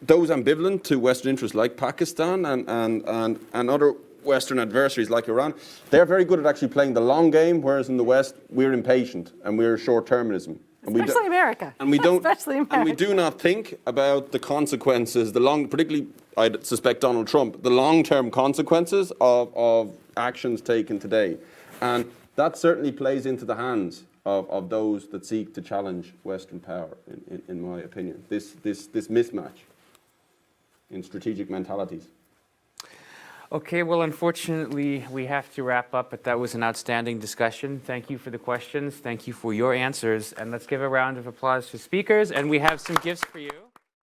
those ambivalent to Western interests like Pakistan and other Western adversaries like Iran, they're very good at actually playing the long game, whereas in the West, we're impatient and we're short-termism. Especially America. And we don't. Especially America. And we do not think about the consequences, particularly, I suspect Donald Trump, the long-term consequences of actions taken today. And that certainly plays into the hands of those that seek to challenge Western power, in my opinion. This mismatch in strategic mentalities. Okay, well, unfortunately, we have to wrap up, but that was an outstanding discussion. Thank you for the questions. Thank you for your answers. And let's give a round of applause to speakers. And we have some gifts for you.